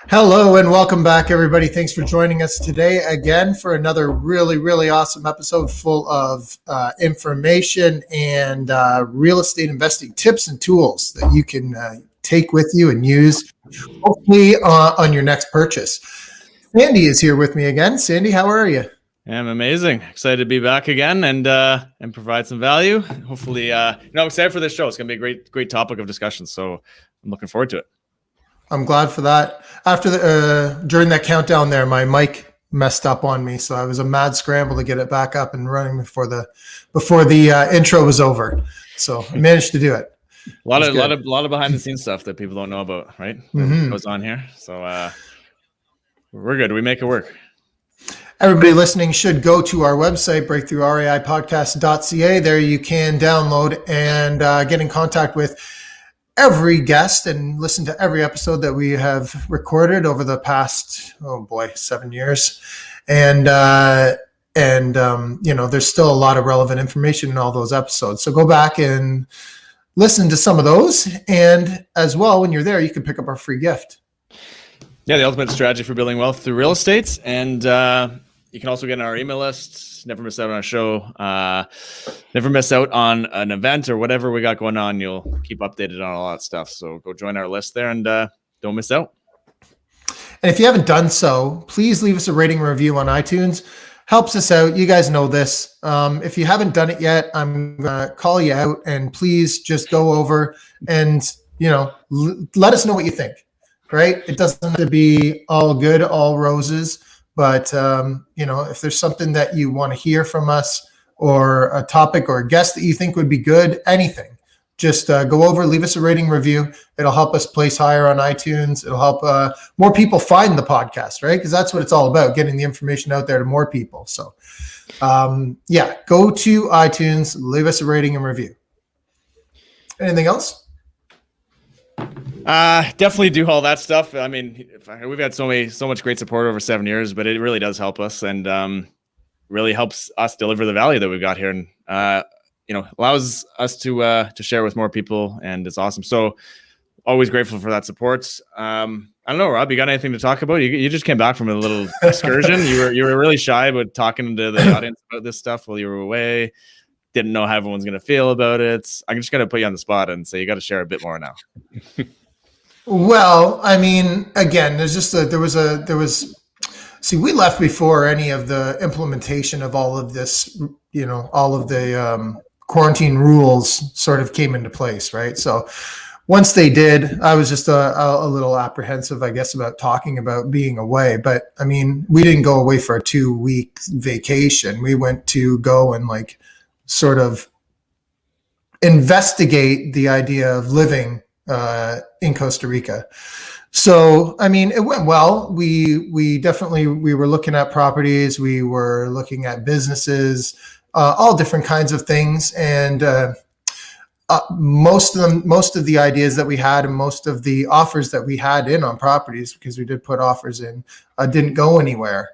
Hello and welcome back, everybody. Thanks for joining us today again for another really awesome episode full of information and real estate investing tips and tools that you can take with you and use hopefully on your next purchase. Sandy is here with me again. Sandy, how are you? I'm amazing. Excited to be back again and provide some value. Hopefully, I'm excited for this show. It's going to be a great topic of discussion. So I'm looking forward to it. I'm glad for that. After during that countdown there, my mic messed up on me, so I was a mad scramble to get it back up and running before the intro was over. So I managed to do it. A lot of behind the scenes stuff that people don't know about, right? That goes on here. So we're good. We make it work. Everybody listening should go to our website, breakthroughreipodcast.ca. There you can download and get in contact with every guest and listen to every episode that we have recorded over the past 7 years. And there's still a lot of relevant information in all those episodes. So go back and listen to some of those. And as well, when you're there, you can pick up our free gift. Yeah, the ultimate strategy for building wealth through real estate. And you can also get on our email list. Never miss out on a show. Never miss out on an event or whatever we got going on. You'll keep updated on all that stuff. So go join our list there and don't miss out. And if you haven't done so, please leave us a rating and review on iTunes. Helps us out. You guys know this. If you haven't done it yet, I'm going to call you out and please just go over and, let us know what you think, right? It doesn't have to be all good, all roses. But, if there's something that you want to hear from us or a topic or a guest that you think would be good, anything, just go over, leave us a rating review. It'll help us place higher on iTunes. It'll help more people find the podcast, right? Because that's what it's all about, getting the information out there to more people. So, go to iTunes, leave us a rating and review. Anything else? Definitely do all that stuff. I mean, we've had so much great support over 7 years, but it really does help us and really helps us deliver the value that we've got here, and allows us to share with more people, and it's awesome. So always grateful for that support. I don't know, Rob, you got anything to talk about? You just came back from a little excursion. You were really shy about talking to the audience about this stuff while you were away. Didn't know how everyone's going to feel about it. I'm just going to put you on the spot and say you got to share a bit more now. Well, I mean, again, we left before any of the implementation of all of this, all of the quarantine rules sort of came into place, right? So once they did, I was just a little apprehensive, I guess, about talking about being away. But I mean, we didn't go away for a 2-week vacation. We went to go and sort of investigate the idea of living in Costa Rica. So, I mean, it went well. We were looking at properties, we were looking at businesses, all different kinds of things. And most of the ideas that we had and most of the offers that we had in on properties, because we did put offers in, didn't go anywhere.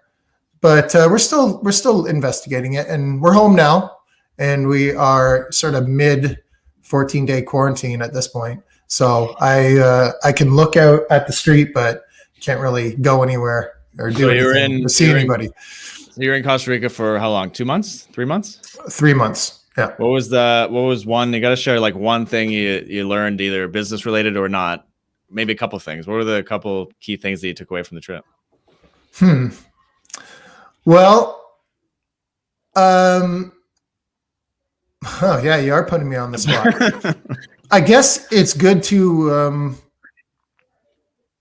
But we're still investigating it, and we're home now, and we are sort of mid 14-day quarantine at this point. So I can look out at the street, but can't really go anywhere or do anything to see anybody. So you're in Costa Rica for how long? 2 months? 3 months? 3 months. Yeah. What was one? You got to share one thing you learned, either business related or not. Maybe a couple things. What were the couple key things that you took away from the trip? Well, yeah, you are putting me on the spot. I guess it's good to,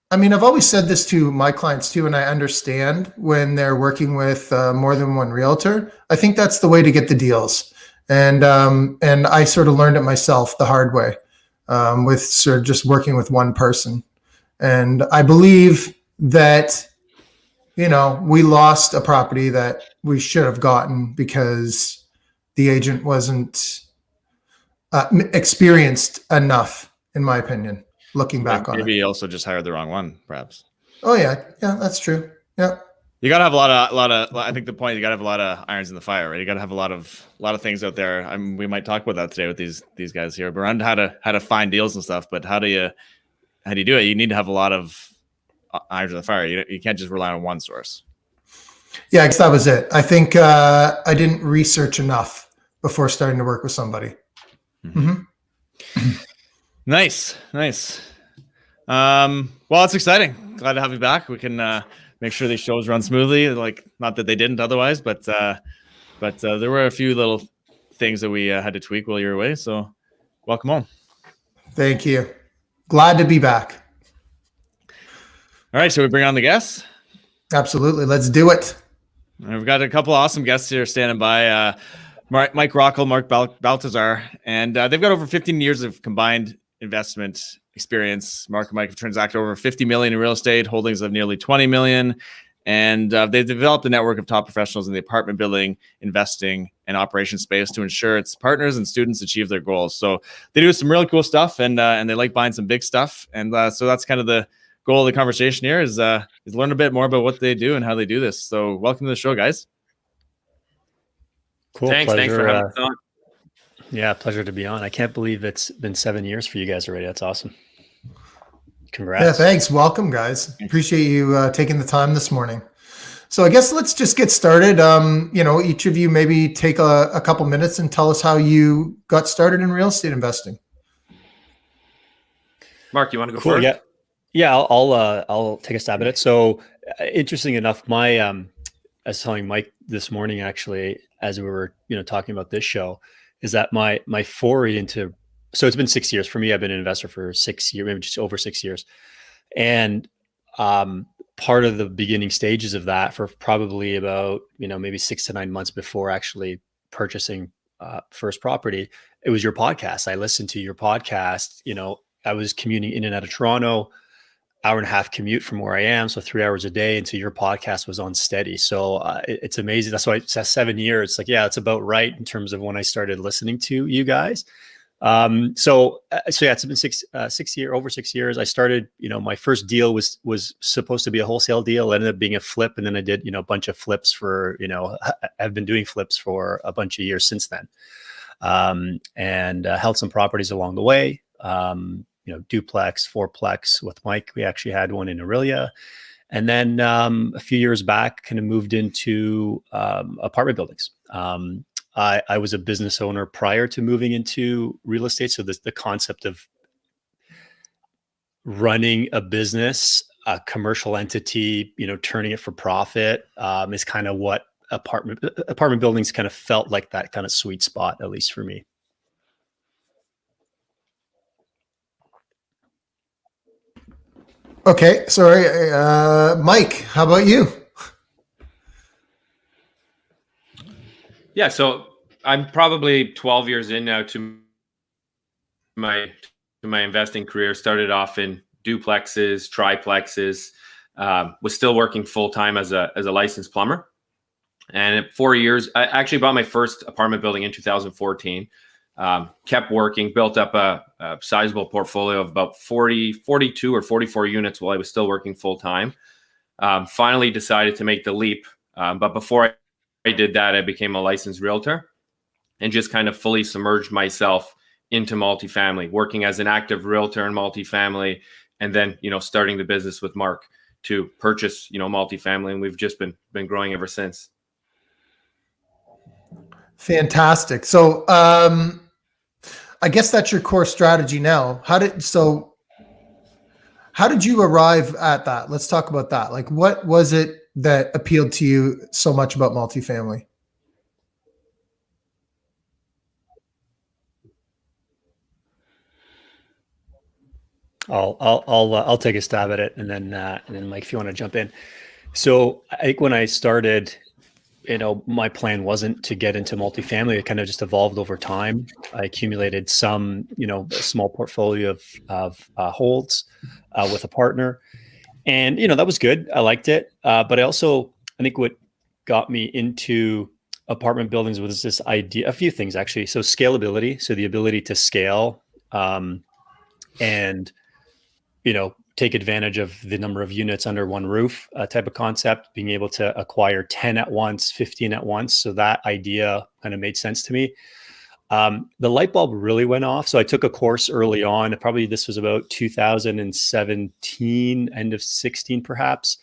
I've always said this to my clients too, and I understand when they're working with more than one realtor. I think that's the way to get the deals. And I sort of learned it myself the hard way with sort of just working with one person. And I believe that, we lost a property that we should have gotten because the agent wasn't experienced enough, in my opinion, looking back on it. Maybe you also just hired the wrong one, perhaps. Oh yeah, that's true. Yeah. You gotta have a lot of. I think the point, you gotta have a lot of irons in the fire, right? You gotta have a lot of things out there. We might talk about that today with these guys here, but around how to find deals and stuff. But how do you do it? You need to have a lot of irons in the fire. You can't just rely on one source. Yeah, I guess that was it. I think I didn't research enough before starting to work with somebody. Nice. Well, it's exciting. Glad to have you back. We can make sure these shows run smoothly. Like, not that they didn't otherwise, but there were a few little things that we had to tweak while you were away. So welcome home. Thank you. Glad to be back. All right, so we bring on the guests. Absolutely. Let's do it. We've got a couple awesome guests here standing by. Mike Rockall, Mark Baltazar, and they've got over 15 years of combined investment experience. Mark and Mike have transacted over 50 million in real estate, holdings of nearly 20 million. And they've developed a network of top professionals in the apartment building, investing, and operation space to ensure its partners and students achieve their goals. So they do some really cool stuff, and they like buying some big stuff. And so that's kind of the goal of the conversation here is learn a bit more about what they do and how they do this. So welcome to the show, guys. Cool. Thanks for having us on. Yeah, pleasure to be on. I can't believe it's been 7 years for you guys already. That's awesome. Congrats. Yeah, thanks. Welcome, guys. Appreciate you taking the time this morning. So I guess let's just get started. Each of you maybe take a couple minutes and tell us how you got started in real estate investing. Mark, you want to go first? Yeah. I'll take a stab at it. So, interesting enough, I was telling Mike this morning, actually, as we were talking about this show, is that my foray into, so it's been 6 years for me. I've been an investor for 6 years, maybe just over 6 years, and part of the beginning stages of that, for probably about maybe 6 to 9 months before actually purchasing first property, it was your podcast. I listened to your podcast. I was commuting in and out of Toronto, hour and a half commute from where I am. So 3 hours a day. And so your podcast was on steady. So it's amazing. That's why it's 7 years. It's like, yeah, it's about right in terms of when I started listening to you guys. So yeah, it's been over 6 years. I started, my first deal was supposed to be a wholesale deal. It ended up being a flip. And then I did, a bunch of flips for, I've been doing flips for a bunch of years since then. And held some properties along the way. Duplex, fourplex with Mike. We actually had one in Aurelia. And then a few years back, kind of moved into apartment buildings. I was a business owner prior to moving into real estate. So the concept of running a business, a commercial entity, turning it for profit is kind of what apartment buildings kind of felt like, that kind of sweet spot, at least for me. Okay, sorry. Mike, how about you? Yeah, so I'm probably 12 years in now to my investing career. Started off in duplexes, triplexes, was still working full-time as a licensed plumber. And at 4 years, I actually bought my first apartment building in 2014. Kept working, built up a sizable portfolio of about 42 or 44 units while I was still working full time. Finally decided to make the leap. But before I did that, I became a licensed realtor and just kind of fully submerged myself into multifamily, working as an active realtor in multifamily, and then, starting the business with Mark to purchase, multifamily. And we've just been growing ever since. Fantastic. So, I guess that's your core strategy now. How did you arrive at that? Let's talk about that. Like, what was it that appealed to you so much about multifamily? I'll take a stab at it, and then Mike, if you want to jump in. So I think when I started, my plan wasn't to get into multifamily. It kind of just evolved over time. I accumulated some, a small portfolio of holds with a partner, and that was good. I liked it, but I think what got me into apartment buildings was this idea. A few things actually. So scalability, so the ability to scale, and take advantage of the number of units under one roof type of concept, being able to acquire 10 at once, 15 at once. So that idea kind of made sense to me. The light bulb really went off. So I took a course early on. Probably this was about 2017, end of 16, perhaps,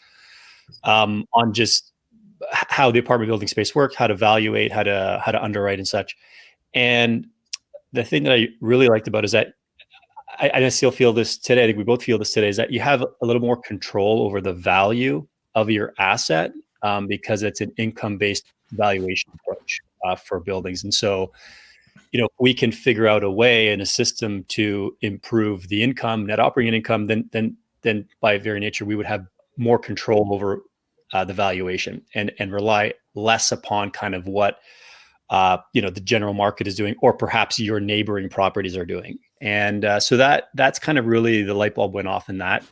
on just how the apartment building space worked, how to evaluate, how to underwrite and such. And the thing that I really liked about it is that I still feel this today. I think we both feel this today, is that you have a little more control over the value of your asset because it's an income-based valuation approach for buildings. And so, we can figure out a way and a system to improve the income, net operating income, then by very nature, we would have more control over the valuation and rely less upon kind of what the general market is doing, or perhaps your neighboring properties are doing. And so that's kind of really the light bulb went off in that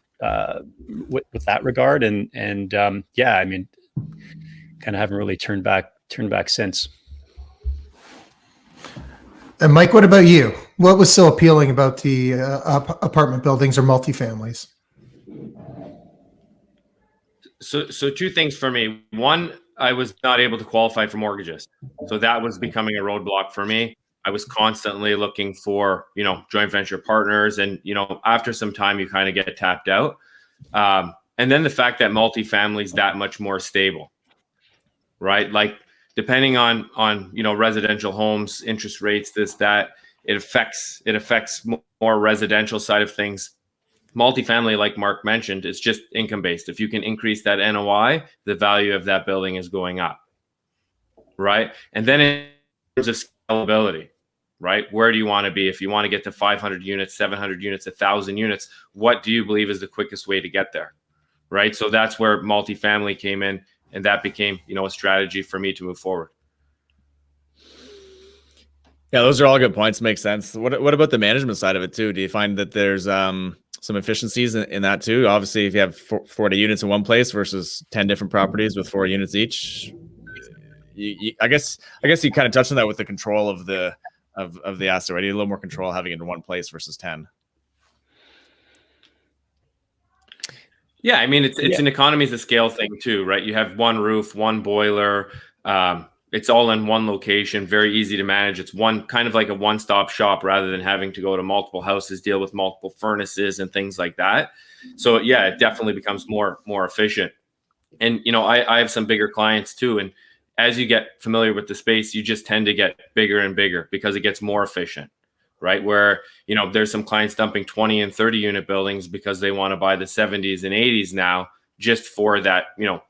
with that regard. And yeah, I mean, kind of haven't really turned back since. And Mike, what about you? What was so appealing about the apartment buildings or multifamilies? So two things for me. One, I was not able to qualify for mortgages. So that was becoming a roadblock for me. I was constantly looking for, joint venture partners. And, after some time, you kind of get tapped out. And then the fact that multifamily is that much more stable, right? Like depending on residential homes, interest rates, this, that, it affects more residential side of things. Multifamily, like Mark mentioned, is just income based. If you can increase that NOI, the value of that building is going up, right? And then in terms of scalability, right? Where do you want to be? If you want to get to 500 units, 700 units, 1,000 units, what do you believe is the quickest way to get there, right? So that's where multifamily came in, and that became, a strategy for me to move forward. Yeah, those are all good points. Makes sense. What about the management side of it too? Do you find that there's some efficiencies in that too? Obviously, if you have 40 units in one place versus 10 different properties with 4 units each, I guess you kind of touched on that with the control of the asset, right? You need a little more control having it in one place versus 10. Yeah, I mean, it's an economies of scale thing too, right? You have one roof, one boiler. It's all in one location, very easy to manage. It's one kind of like a one-stop shop rather than having to go to multiple houses, deal with multiple furnaces and things like that. So yeah, it definitely becomes more efficient. And I have some bigger clients too. And as you get familiar with the space, you just tend to get bigger and bigger because it gets more efficient, right? Where, there's some clients dumping 20 and 30 unit buildings because they want to buy the 70s and 80s now just for that,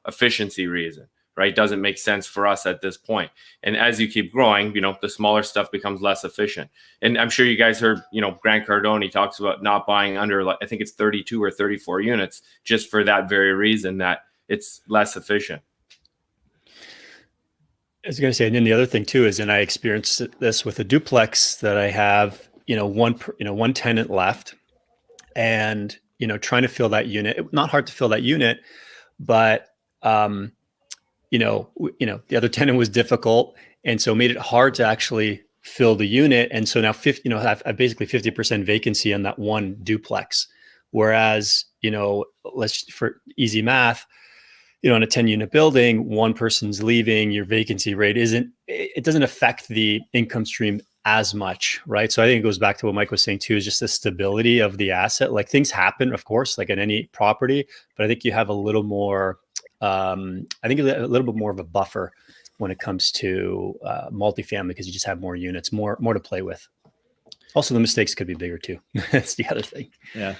efficiency reason. Right? Doesn't make sense for us at this point. And as you keep growing, the smaller stuff becomes less efficient. And I'm sure you guys heard, Grant Cardone talks about not buying under, I think it's 32 or 34 units, just for that very reason that it's less efficient. I was going to say, and then the other thing too is, and I experienced this with a duplex that I have, one tenant left, and trying to fill that unit. Not hard to fill that unit, but the other tenant was difficult, and so made it hard to actually fill the unit. And so now I've basically 50% vacancy on that one duplex. Whereas, for easy math, on a 10-unit building, one person's leaving, your vacancy rate it doesn't affect the income stream as much, right? So I think it goes back to what Mike was saying too, is just the stability of the asset. Like things happen, of course, like in any property, but I think you have a little more a little bit more of a buffer when it comes to multifamily, because you just have more units, more to play with. Also, the mistakes could be bigger too. That's the other thing. Yeah.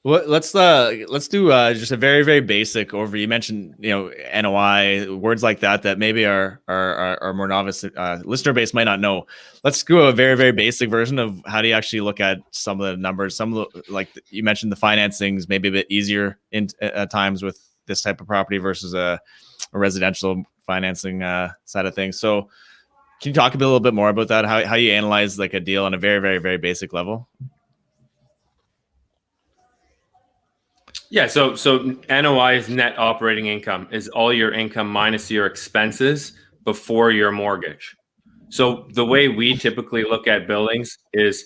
Well, let's do just a very, very basic overview. You mentioned, NOI, words like that maybe our more novice listener base might not know. Let's do a very, very basic version of how do you actually look at some of the numbers. Some of the, like you mentioned, the financing's maybe a bit easier at times with this type of property versus a residential financing side of things. So can you talk a little bit more about that? How you analyze like a deal on a very, very, very basic level? Yeah. So NOI is net operating income, is all your income minus your expenses before your mortgage. So the way we typically look at buildings is,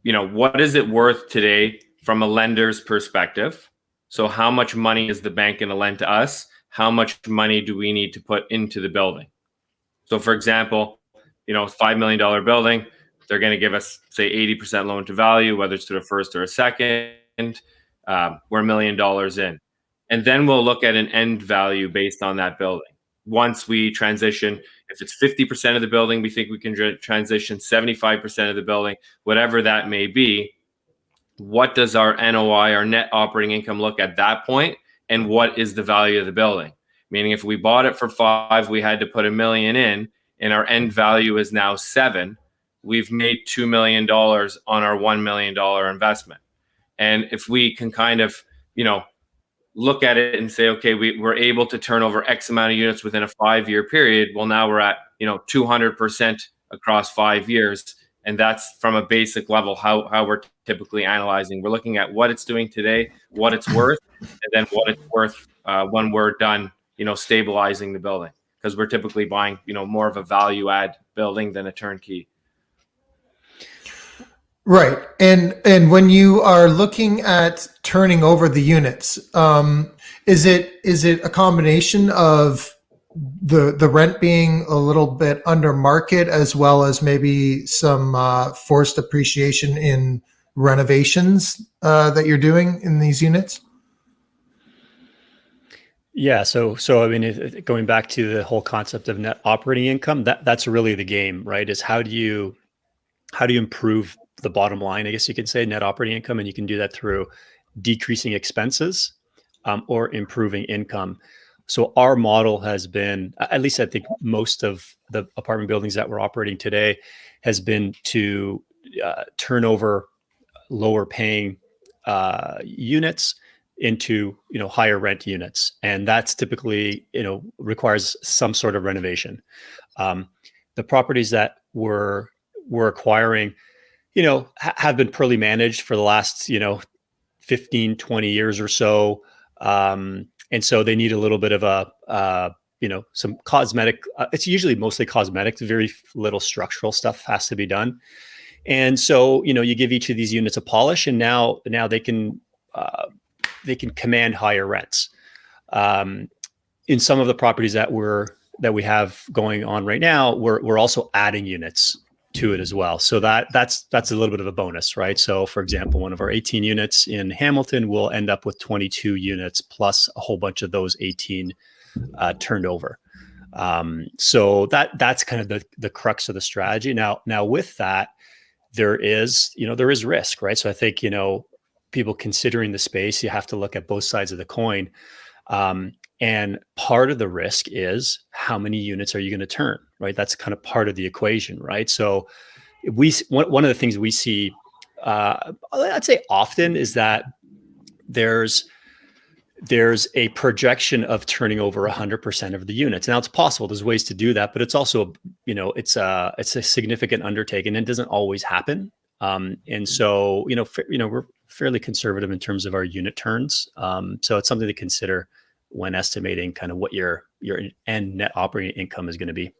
what is it worth today from a lender's perspective? So how much money is the bank going to lend to us? How much money do we need to put into the building? So for example, $5 million building. They're going to give us, say, 80% loan to value, whether it's to the first or a second. We're $1 million in. And then we'll look at an end value based on that building. Once we transition, if it's 50% of the building, we think we can transition 75% of the building, whatever that may be. What does our NOI, our net operating income, look at that point? And what is the value of the building? Meaning if we bought it for 5, we had to put $1 million in, and our end value is now 7. We've made $2 million on our $1 million investment. And if we can kind of, look at it and say, okay, we're able to turn over X amount of units within a 5-year period. Well, now we're at, 200% across 5 years. And that's from a basic level, how we're typically analyzing. We're looking at what it's doing today, what it's worth, and then what it's worth when we're done, stabilizing the building. Because we're typically buying, more of a value add building than a turnkey. Right. And when you are looking at turning over the units, is it a combination of the rent being a little bit under market, as well as maybe some forced appreciation in renovations that you're doing in these units? Yeah. So I mean, going back to the whole concept of net operating income, that's really the game, right? Is how do you improve the bottom line, I guess you could say, net operating income, and you can do that through decreasing expenses or improving income. So our model has been, at least I think most of the apartment buildings that we're operating today, has been to turn over lower paying units into higher rent units, and that's typically requires some sort of renovation. The properties that we're acquiring, have been poorly managed for the last 15, 20 years or so, and so they need a little bit of some cosmetic. It's usually mostly cosmetic. Very little structural stuff has to be done. And so, you give each of these units a polish, and now they can command higher rents. In some of the properties that we have going on right now, we're also adding units to it as well. So that's a little bit of a bonus, right? So for example, one of our 18 units in Hamilton will end up with 22 units plus a whole bunch of those 18 turned over. So that's kind of the crux of the strategy. Now with that, there is risk, right? So I think, people considering the space, you have to look at both sides of the coin. And part of the risk is how many units are you going to turn, right? That's kind of part of the equation, right? So one of the things we see, I'd say often, is that there's a projection of turning over 100% of the units. Now it's possible, there's ways to do that, but it's also, it's a significant undertaking, and it doesn't always happen. And so, we're fairly conservative in terms of our unit turns. So it's something to consider when estimating kind of what your end net operating income is going to be.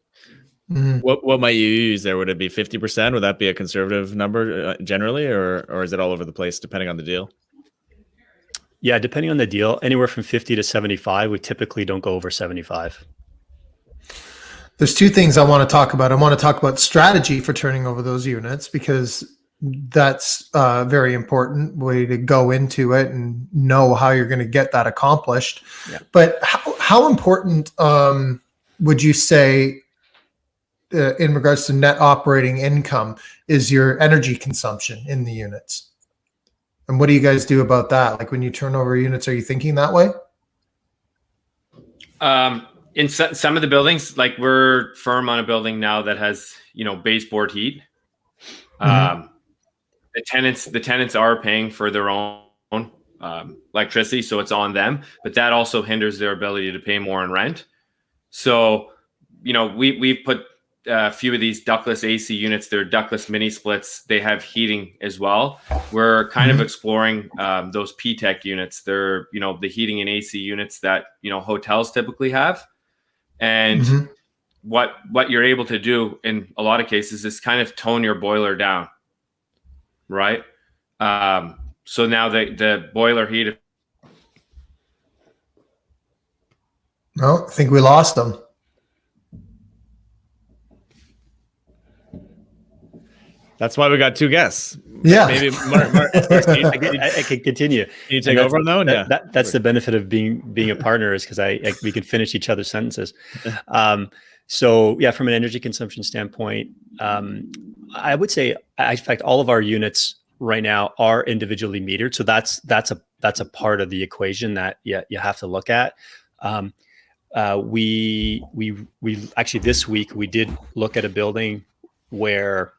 Mm-hmm. What might you use there? Would it be 50%? Would that be a conservative number generally, or is it all over the place depending on the deal? Yeah, depending on the deal, anywhere from 50 to 75. We typically don't go over 75. There's two things I want to talk about. I want to talk about strategy for turning over those units, because that's a very important way to go into it and know how you're going to get that accomplished. Yeah. But how important would you say in regards to net operating income is your energy consumption in the units? And what do you guys do about that? Like when you turn over units, are you thinking that way? In some of the buildings, like we're firm on a building now that has, baseboard heat. Mm-hmm. The tenants are paying for their own electricity, so it's on them, but that also hinders their ability to pay more in rent. So, we've put a few of these ductless AC units. They're ductless mini splits. They have heating as well. We're kind of exploring those P-Tech units. They're, the heating and AC units that, hotels typically have. And what you're able to do in a lot of cases is kind of tone your boiler down, right? So now the boiler heat. No, I think we lost them. That's why we got two guests. Yeah. Maybe Mark, of course, I can continue. can you take over on that one? Yeah. That's the benefit of being a partner, is because we can finish each other's sentences. So yeah, from an energy consumption standpoint, I would say, in fact, all of our units right now are individually metered. So that's a part of the equation that you have to look at. We actually this week we did look at a building where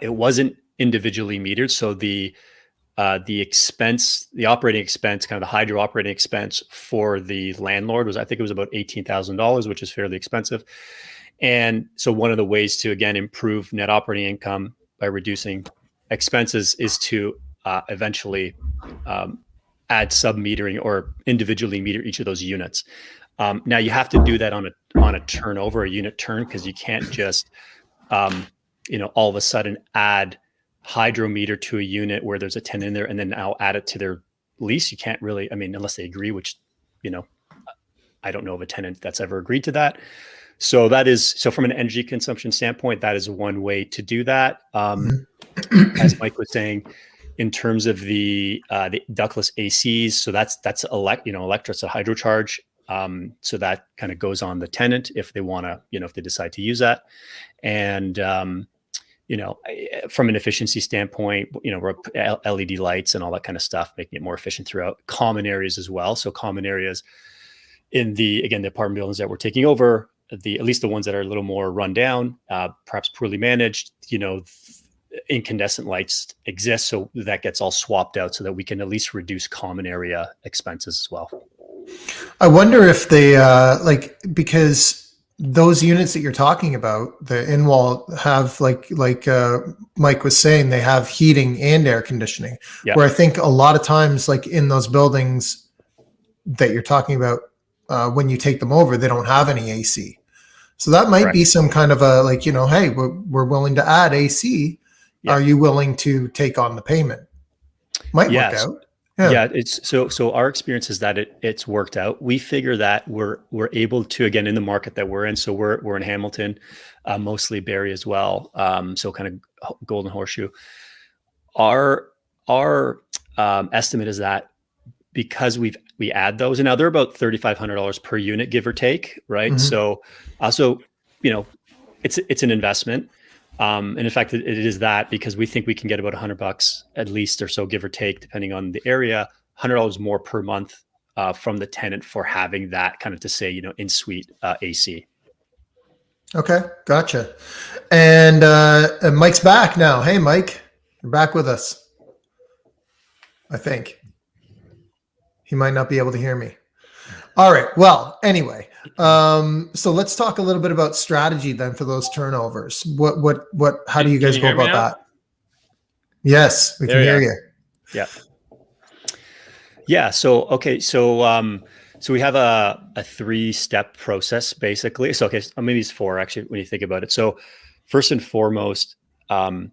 it wasn't individually metered. So the expense, the operating expense, kind of the hydro operating expense for the landlord was, I think it was about $18,000, which is fairly expensive. And so one of the ways to, again, improve net operating income by reducing expenses is to eventually add sub-metering or individually meter each of those units. Now you have to do that on a turnover, a unit turn, because you can't just all of a sudden add hydrometer to a unit where there's a tenant in there and then now add it to their lease. You can't really, I mean, unless they agree, which, I don't know of a tenant that's ever agreed to that. So from an energy consumption standpoint, that is one way to do that. As Mike was saying, in terms of the ductless ACs, so that's electric, it's a hydro charge. So that kind of goes on the tenant if they want to, if they decide to use that. And, from an efficiency standpoint, we're LED lights and all that kind of stuff, making it more efficient throughout common areas as well. So common areas in the apartment buildings that we're taking over, at least the ones that are a little more run down, perhaps poorly managed, incandescent lights exist. So that gets all swapped out so that we can at least reduce common area expenses as well. I wonder if they because those units that you're talking about, the in-wall have like Mike was saying, they have heating and air conditioning. Yeah. Where I think a lot of times, like in those buildings that you're talking about, when you take them over, they don't have any AC. So that might be some kind of a hey, we're willing to add AC. Yeah. Are you willing to take on the payment? Might work out. Yeah, it's so our experience is that it's worked out. We figure that we're able to, again, in the market that we're in. So we're in Hamilton, mostly BREI as well. So kind of Golden Horseshoe. Our estimate is that because we add those, and now they're about $3,500 per unit, give or take, right? Mm-hmm. So also, it's an investment. And in fact, it is that, because we think we can get about $100 at least or so, give or take, depending on the area, $100 more per month from the tenant for having that kind of, to say, in-suite AC. Okay, gotcha. And Mike's back now. Hey, Mike, you're back with us. I think he might not be able to hear me. All right. Well, anyway, so let's talk a little bit about strategy then for those turnovers. How do you guys go about that? Yes, we can hear you. Yeah. Yeah. So, okay. So we have a 3-step process basically. So, okay, maybe it's 4 actually, when you think about it. So first and foremost, the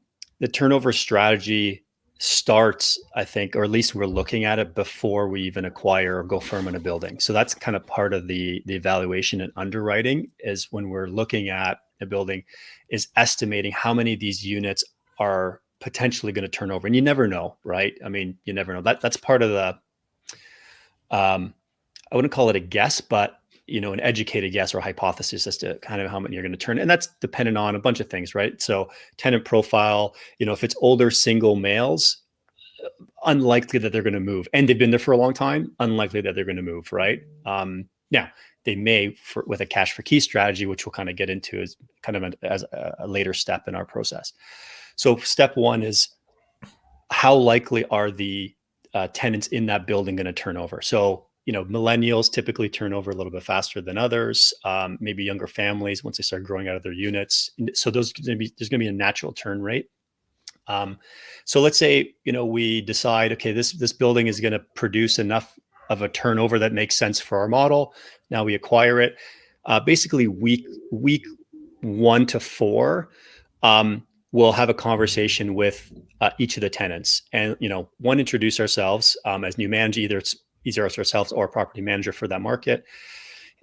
turnover strategy starts, I think, or at least we're looking at it before we even acquire or go firm in a building. So that's kind of part of the evaluation and underwriting, is when we're looking at a building, is estimating how many of these units are potentially going to turn over. And you never know, right? I mean, you never know. That's part of the, I wouldn't call it a guess, but an educated guess or hypothesis as to kind of how many you're going to turn. And that's dependent on a bunch of things, right? So tenant profile, if it's older single males, unlikely that they're going to move. And they've been there for a long time, unlikely that they're going to move, right? Now, they may, with a cash for key strategy, which we'll kind of get into as kind of as a later step in our process. So step 1 is, how likely are the tenants in that building going to turn over? So millennials typically turn over a little bit faster than others. Maybe younger families, once they start growing out of their units. So there's going to be a natural turn rate. So let's say, we decide, okay, this building is going to produce enough of a turnover that makes sense for our model. Now we acquire it. Basically week 1 to 4, we'll have a conversation with each of the tenants, and, one, introduce ourselves as new manager, either ourselves or a property manager for that market.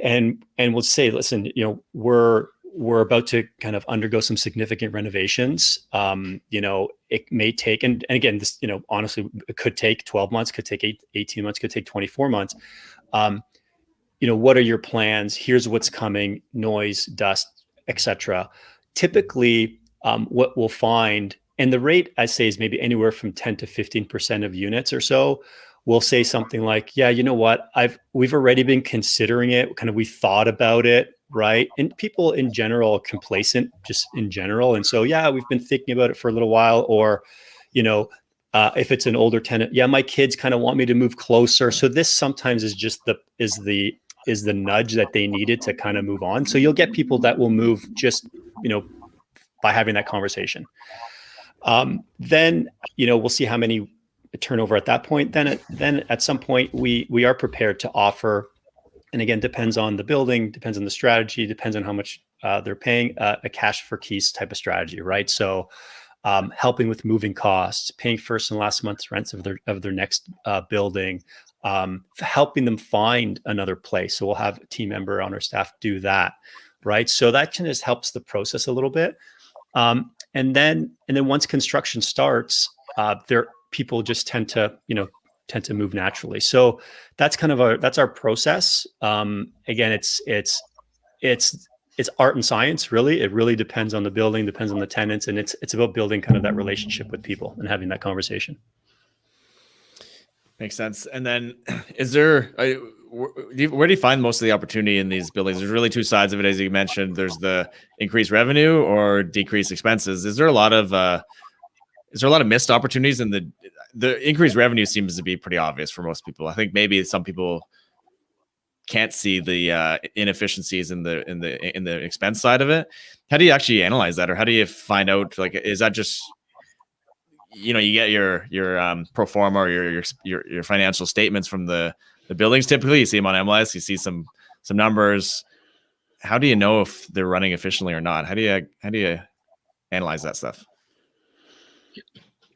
And we'll say, listen, we're we're about to kind of undergo some significant renovations. It may take, and again, this, honestly, it could take 12 months, could take 18 months, could take 24 months. What are your plans? Here's what's coming: noise, dust, etc. Typically, what we'll find, and the rate I say is maybe anywhere from 10 to 15% of units or so, we'll say something like, yeah, you know what, we've already been considering it, kind of, we thought about it, right? And people in general are complacent, just in general. And so, yeah, we've been thinking about it for a little while. Or, if it's an older tenant, yeah, my kids kind of want me to move closer. So this sometimes is just the nudge that they needed to kind of move on. So you'll get people that will move just, by having that conversation. Then, we'll see how many turnover at that point. Then at some point we are prepared to offer, and again, depends on the building, depends on the strategy, depends on how much they're paying, a cash for keys type of strategy, right? So helping with moving costs, paying first and last month's rents of their next building, helping them find another place. So we'll have a team member on our staff do that, right? So that kind of just helps the process a little bit. And then once construction starts, people just tend to move naturally. So that's kind of that's our process. Again, it's art and science, really. It really depends on the building, depends on the tenants, and it's about building kind of that relationship with people and having that conversation. Makes sense. And then where do you find most of the opportunity in these buildings? There's really two sides of it, as you mentioned. There's the increased revenue or decreased expenses. Is there a lot of missed opportunities? And the increased revenue seems to be pretty obvious for most people. I think maybe some people can't see the inefficiencies in the expense side of it. How do you actually analyze that, or how do you find out? Like, is that just you get your pro forma or your financial statements from the buildings? Typically, you see them on MLS, you see some numbers. How do you know if they're running efficiently or not? How do you analyze that stuff?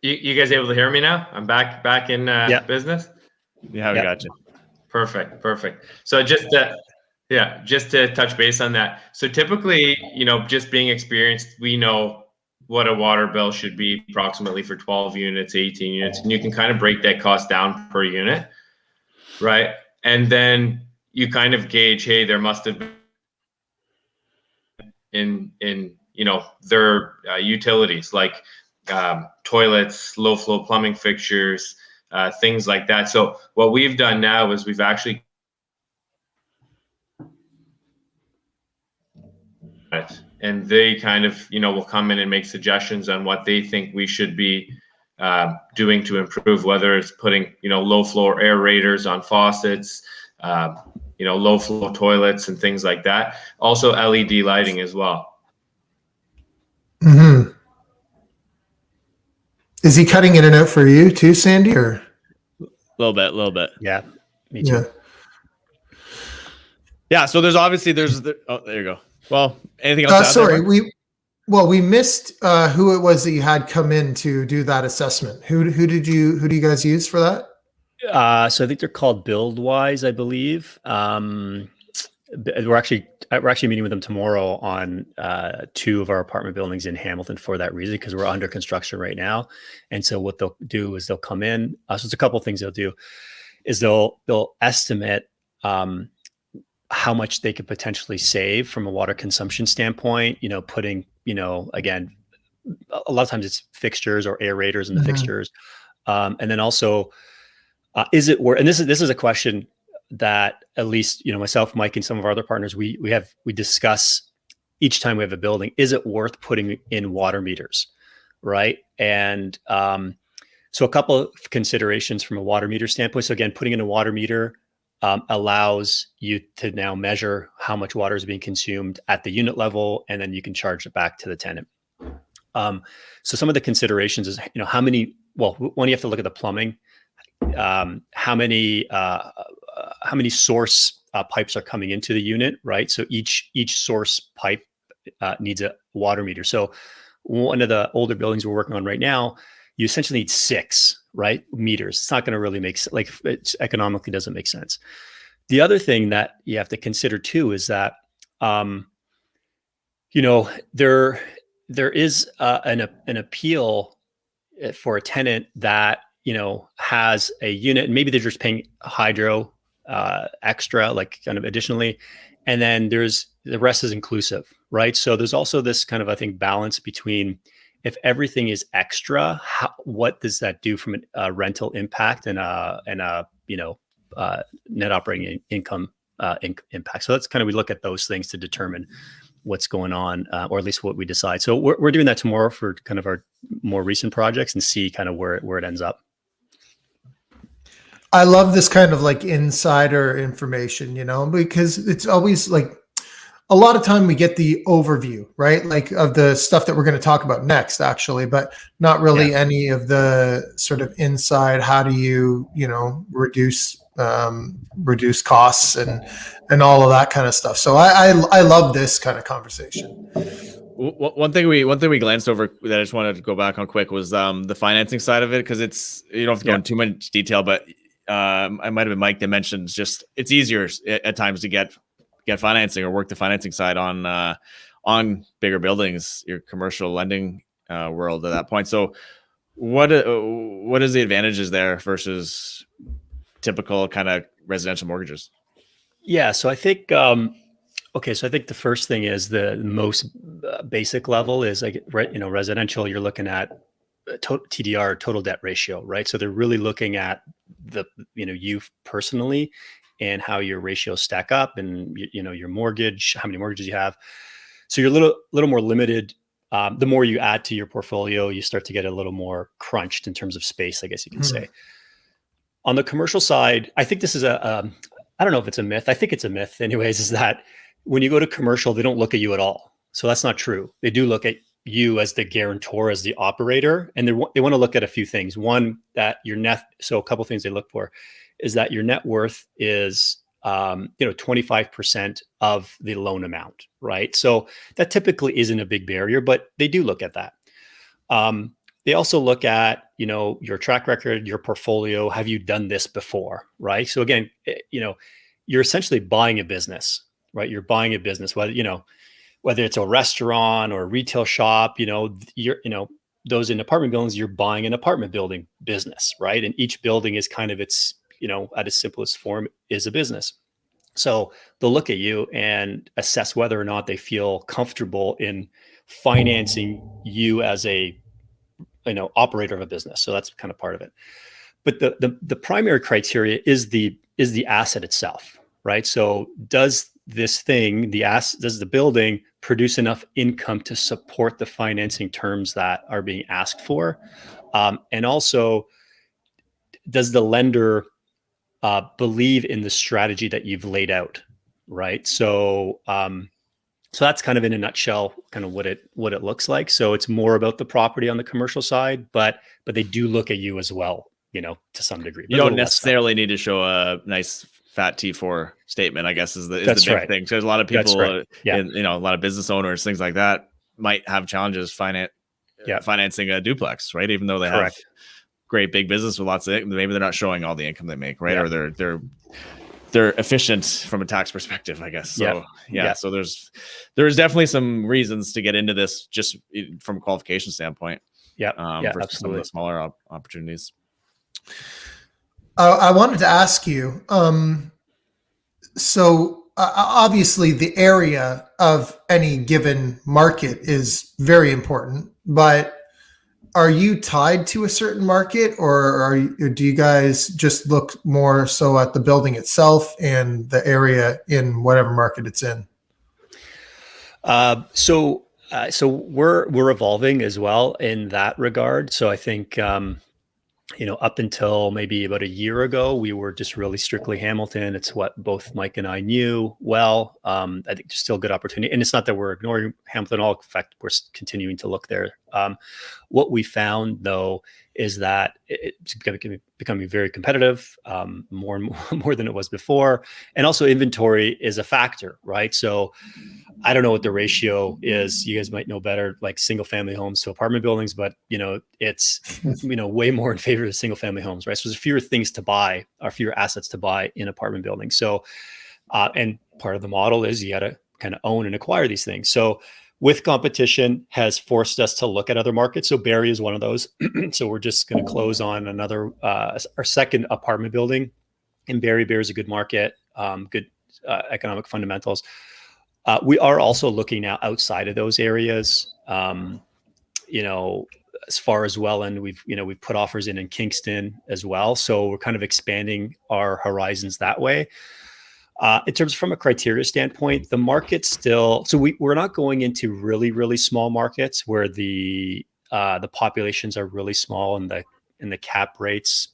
You guys able to hear me now? I'm back in business. Yeah, we got you. Perfect. So just to touch base on that. So typically, just being experienced, we know what a water bill should be approximately for 12 units, 18 units, and you can kind of break that cost down per unit, right? And then you kind of gauge, hey, there must have been in their utilities, like toilets, low flow plumbing fixtures, things like that. So what we've done now is we've actually and they kind of will come in and make suggestions on what they think we should be doing to improve, whether it's putting low flow aerators on faucets, low flow toilets and things like that. Also LED lighting as well. Mm-hmm. Is he cutting in and out for you too, Sandy, or? A little bit. Yeah, me too. Yeah. So there you go. Well, anything else? Sorry, we missed who it was that you had come in to do that assessment. Who do you guys use for that? So I think they're called BuildWise, I believe. We're actually meeting with them tomorrow on 2 of our apartment buildings in Hamilton for that reason, because we're under construction right now. And so what they'll do is they'll come in. So it's a couple of things they'll do. Is they'll estimate how much they could potentially save from a water consumption standpoint. Putting again, a lot of times it's fixtures or aerators in the fixtures, and then also is it worth? And this is a question that at least myself, Mike, and some of our other partners we discuss each time we have a building. Is it worth putting in water meters, right? And so a couple of considerations from a water meter standpoint. So again, putting in a water meter allows you to now measure how much water is being consumed at the unit level, and then you can charge it back to the tenant. So some of the considerations is how many. Well, one, you have to look at the plumbing. How many source pipes are coming into the unit, right? So each source pipe needs a water meter. So one of the older buildings we're working on right now, you essentially need 6, right, meters. It's not going to really it economically doesn't make sense. The other thing that you have to consider too is that There is an appeal for a tenant that has a unit, and maybe they're just paying hydro extra, like kind of additionally, and then there's the rest is inclusive, right? So there's also this kind of, I think, balance between, if everything is extra, what does that do from a rental impact and net operating income impact? So that's kind of, we look at those things to determine what's going on, or at least what we decide. So we're doing that tomorrow for kind of our more recent projects and see kind of where it ends up. I love this kind of like insider information, because it's always like, a lot of time we get the overview, right? Like of the stuff that we're going to talk about next, actually, but not really any of the sort of inside, how do you, reduce costs and all of that kind of stuff. So I love this kind of conversation. One thing we glanced over that I just wanted to go back on quick was the financing side of it, because it's, you don't have to go into too much detail, but I might have been Mike that mentioned just it's easier at times to get financing or work the financing side on bigger buildings, your commercial lending world at that point. So what is the advantages there versus typical kind of residential mortgages? Yeah, so I think so I think the first thing is the most basic level is like, residential, you're looking at TDR, total debt ratio, right? So they're really looking at you personally and how your ratios stack up, and your mortgage, how many mortgages you have. So you're a little more limited. The more you add to your portfolio, you start to get a little more crunched in terms of space, I guess you can say. On the commercial side, I think this is I don't know if it's a myth. I think it's a myth anyways, is that when you go to commercial, they don't look at you at all. So that's not true. They do look at you as the guarantor, as the operator, and they want to look at a few things. One, that your net. So a couple of things they look for is that your net worth is 25% of the loan amount, right? So that typically isn't a big barrier, but they do look at that. They also look at your track record, your portfolio. Have you done this before, right? So again, you're essentially buying a business, right? You're buying a business, whether it's a restaurant or a retail shop, those in apartment buildings, you're buying an apartment building business, right? And each building is kind of its, at its simplest form, is a business. So they'll look at you and assess whether or not they feel comfortable in financing you as a, operator of a business. So that's kind of part of it. But the primary criteria is the asset itself, right? So does this thing, does the building produce enough income to support the financing terms that are being asked for? And also, does the lender believe in the strategy that you've laid out, right? So that's kind of in a nutshell, kind of what it looks like. So it's more about the property on the commercial side, but they do look at you as well, to some degree. You don't necessarily need to show a nice fat T4 statement, I guess, is the big thing. Because a lot of people, a lot of business owners, things like that, might have challenges financing a duplex, right? Even though they have great big business with lots of income, maybe they're not showing all the income they make, right? Or they're efficient from a tax perspective, I guess. So so there's definitely some reasons to get into this just from a qualification standpoint. For absolutely. Some of the smaller opportunities. I wanted to ask you, so obviously the area of any given market is very important, but are you tied to a certain market, or do you guys just look more so at the building itself and the area in whatever market it's in? So we're evolving as well in that regard. So I think up until maybe about a year ago, we were just really strictly Hamilton. It's what both Mike and I knew well. I think there's still good opportunity. And it's not that we're ignoring Hamilton at all. In fact, we're continuing to look there. What we found, though, is that it's becoming very competitive, more and more than it was before. And also inventory is a factor, right? So I don't know what the ratio is. You guys might know better, like single family homes to apartment buildings, but it's way more in favor of single family homes, right? So there's fewer things to buy, or fewer assets to buy in apartment buildings. So and part of the model is you got to kind of own and acquire these things. So with competition has forced us to look at other markets. So BREI is one of those. So we're just going to close on another, our second apartment building in BREI. BREI is a good market, good economic fundamentals. We are also looking now outside of those areas, as far as well. And we've put offers in Kingston as well. So we're kind of expanding our horizons that way. In terms from a criteria standpoint, the market still, so we're not going into really, really small markets where the populations are really small and the cap rates,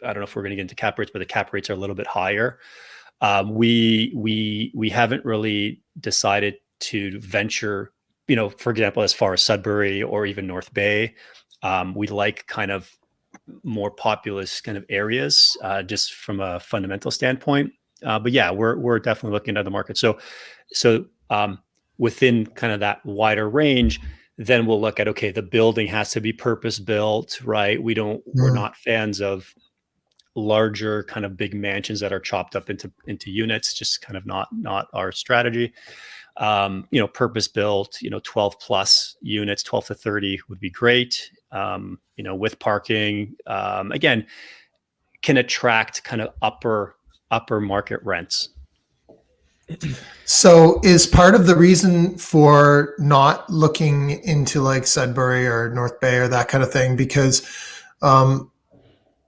I don't know if we're going to get into cap rates, but the cap rates are a little bit higher. We haven't really decided to venture, for example, as far as Sudbury or even North Bay. We like kind of more populous kind of areas, just from a fundamental standpoint. But yeah, we're definitely looking at the market. So within kind of that wider range, then we'll look at, okay, the building has to be purpose built, right? We're not fans of larger kind of big mansions that are chopped up into units, just kind of not our strategy. Purpose built, 12 plus units, 12 to 30 would be great. With parking, again, can attract kind of upper market rents. So is part of the reason for not looking into like Sudbury or North Bay or that kind of thing because, well,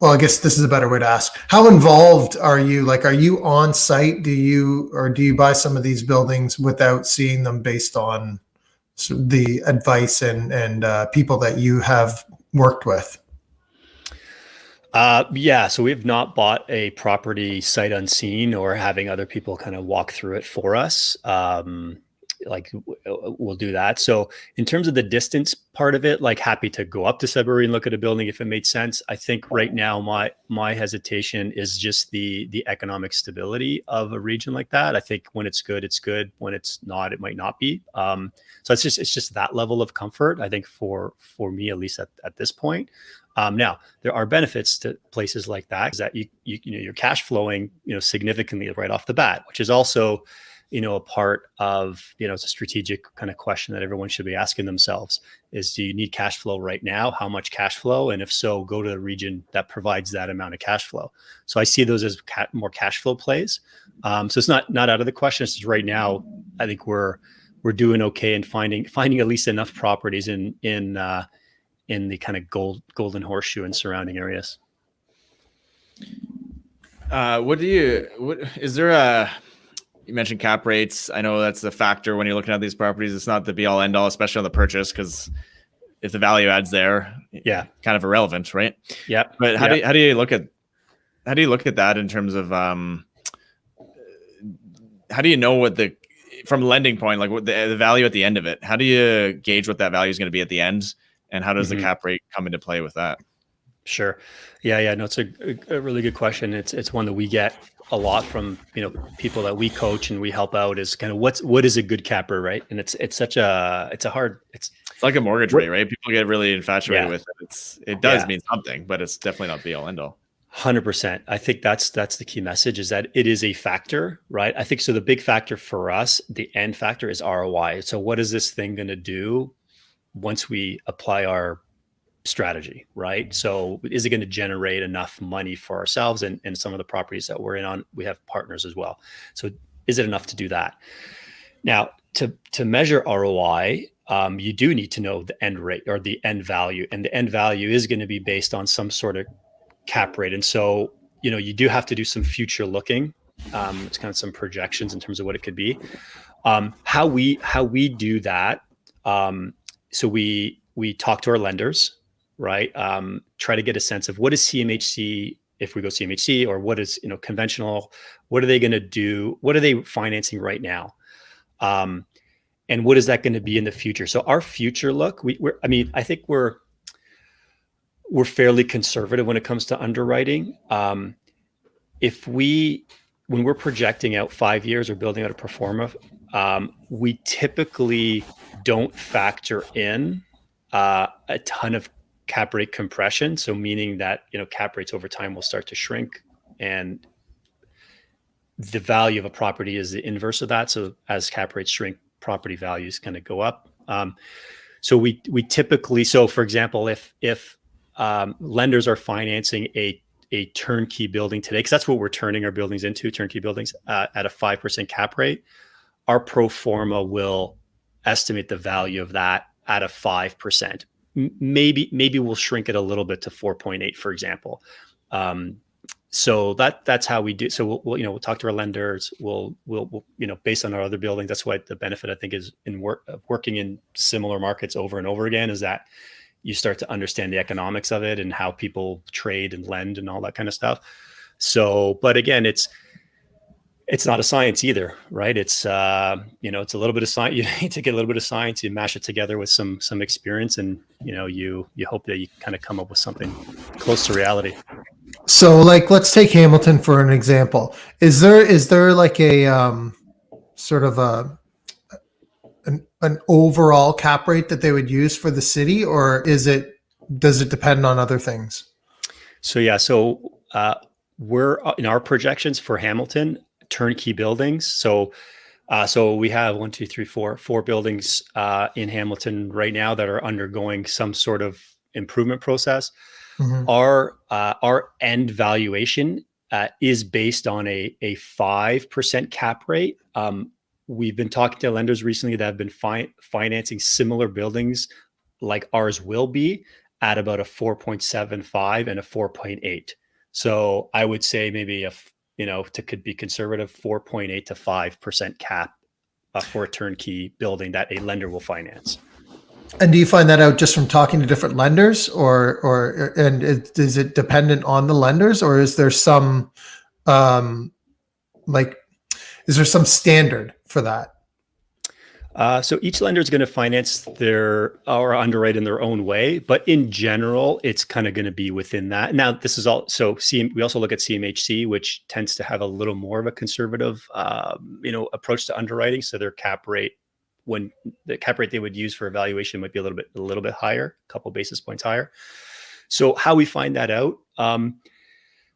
I guess this is a better way to ask. How involved are you? Like, are you on site? Do you buy some of these buildings without seeing them based on the advice and people that you have worked with? Yeah, so we've not bought a property sight unseen or having other people kind of walk through it for us. We'll do that. So in terms of the distance part of it, like happy to go up to Sudbury and look at a building if it made sense. I think right now my hesitation is just the economic stability of a region like that. I think when it's good, it's good. When it's not, it might not be. So it's just that level of comfort, I think, for me, at least at this point. Now there are benefits to places like that, is that you're cash flowing, significantly right off the bat, which is also, a part of, it's a strategic kind of question that everyone should be asking themselves is, do you need cash flow right now? How much cash flow? And if so, go to the region that provides that amount of cash flow. So I see those as more cash flow plays. So it's not out of the question. It's just right now, I think we're doing okay in finding at least enough properties in the kind of golden horseshoe and surrounding areas. You mentioned cap rates. I know that's a factor when you're looking at these properties. It's not the be all end all, especially on the purchase, because if the value adds there, yeah, kind of irrelevant, right? Yeah. But how do you look at that in terms of how do you know from lending point, like what the value at the end of it? How do you gauge what that value is going to be at the end, and how does the cap rate come into play with that? Sure. Yeah. No, it's a really good question. It's one that we get a lot from, people that we coach and we help out, is kind of what is a good capper, right? And it's like a mortgage rate, right? People get really infatuated with it. It does mean something, but it's definitely not be all end all. 100%. I think that's the key message, is that it is a factor, right? I think so. The big factor for us, the end factor, is ROI. So what is this thing going to do once we apply our strategy, right? So is it going to generate enough money for ourselves and some of the properties that we're in on? We have partners as well. So is it enough to do that? Now, to measure ROI, you do need to know the end rate or the end value, and the end value is going to be based on some sort of cap rate. And so, you do have to do some future looking. It's kind of some projections in terms of what it could be. How we do that. So we talk to our lenders, right? Try to get a sense of what is CMHC, if we go CMHC, or what is, conventional, what are they going to do? What are they financing right now? And what is that going to be in the future? So our future look, I think we're fairly conservative when it comes to underwriting. When we're projecting out 5 years or building out a pro forma, we typically don't factor in a ton of cap rate compression. So meaning that, cap rates over time will start to shrink, and the value of a property is the inverse of that. So as cap rates shrink, property values kind of go up. So we typically, so for example, if lenders are financing a turnkey building today, because that's what we're turning our buildings into, turnkey buildings, at a 5% cap rate, our pro forma will estimate the value of that at a 5%. Maybe we'll shrink it a little bit to 4.8, for example. So that's how we do. So we'll talk to our lenders. We'll based on our other buildings. That's why the benefit, I think, is working in similar markets over and over again, is that you start to understand the economics of it and how people trade and lend and all that kind of stuff. So, but again, it's not a science either, right? It's it's a little bit of science. You need to get a little bit of science. You mash it together with some experience, and you hope that you kind of come up with something close to reality. So, like, let's take Hamilton for an example. Is there like a sort of an overall cap rate that they would use for the city, or does it depend on other things? So we're in our projections for Hamilton turnkey buildings. So we have 4 buildings in Hamilton right now that are undergoing some sort of improvement process. Mm-hmm. Our end valuation is based on a 5% cap rate. We've been talking to lenders recently that have been financing similar buildings like ours will be at about a 4.75 and a 4.8. So I would say maybe could be conservative, 4.8 to 5% cap for a turnkey building that a lender will finance. And do you find that out just from talking to different lenders, is it dependent on the lenders, or is there some standard for that? So each lender is going to finance or underwrite in their own way, but in general, it's kind of going to be within that. Now, this is all. So we also look at CMHC, which tends to have a little more of a conservative, approach to underwriting. So their cap rate, when the cap rate they would use for evaluation might be a little bit higher, a couple basis points higher. So how we find that out?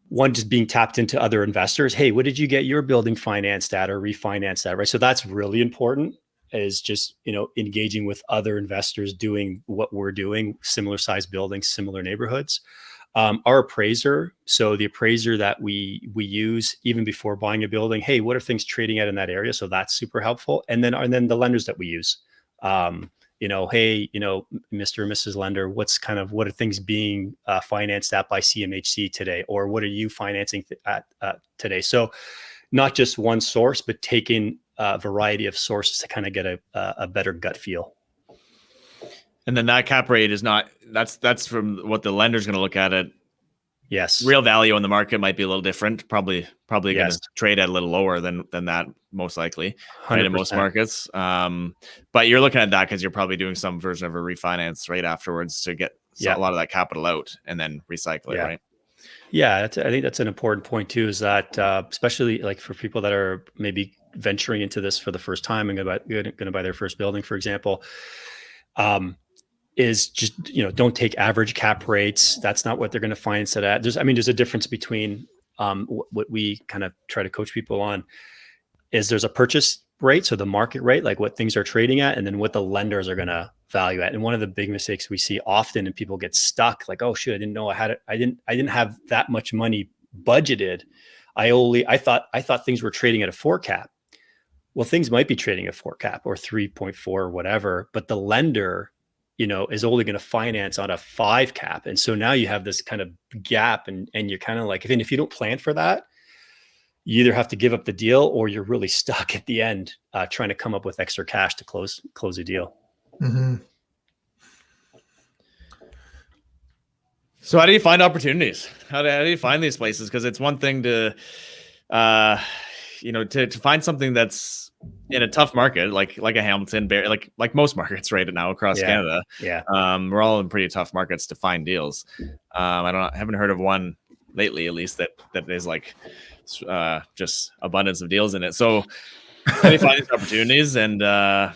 One, just being tapped into other investors. Hey, what did you get your building financed at or refinanced at? Right. So that's really important, is just, engaging with other investors doing what we're doing, similar size buildings, similar neighborhoods. Our appraiser, so the appraiser that we use even before buying a building, hey, what are things trading at in that area? So that's super helpful. And then the lenders that we use, hey, Mr. or Mrs. Lender, what are things being financed at by CMHC today? Or what are you financing at today? So not just one source, but taking a variety of sources to kind of get a better gut feel. And then that cap rate is that's from what the lender's going to look at it. Yes. Real value on the market might be a little different. Probably going Yes. to trade at a little lower than that, most likely, 100%. right, in most markets. But you're looking at that because you're probably doing some version of a refinance right afterwards to get a lot of that capital out and then recycle it, right? Yeah, I think that's an important point too, is that especially like for people that are maybe venturing into this for the first time and going to buy their first building, for example, is just, don't take average cap rates. That's not what they're going to finance it at. There's a difference between what we kind of try to coach people on is there's a purchase rate, so the market rate, like what things are trading at, and then what the lenders are going to value at. And one of the big mistakes we see often, and people get stuck, like, oh shit, I didn't know I had it. I didn't have that much money budgeted. I thought things were trading at a 4 cap. Well, things might be trading at 4 cap or 3.4 or whatever, but the lender, is only going to finance on a 5 cap. And so now you have this kind of gap, and you're kind of like, if you don't plan for that, you either have to give up the deal or you're really stuck at the end trying to come up with extra cash to close a deal. Mm-hmm. So how do you find opportunities? How do you find these places? Because it's one thing to find something that's in a tough market, like a Hamilton, like most markets right now across Canada. Yeah. We're all in pretty tough markets to find deals. I haven't heard of one lately, at least that is like just abundance of deals in it. So how do you find these opportunities, and how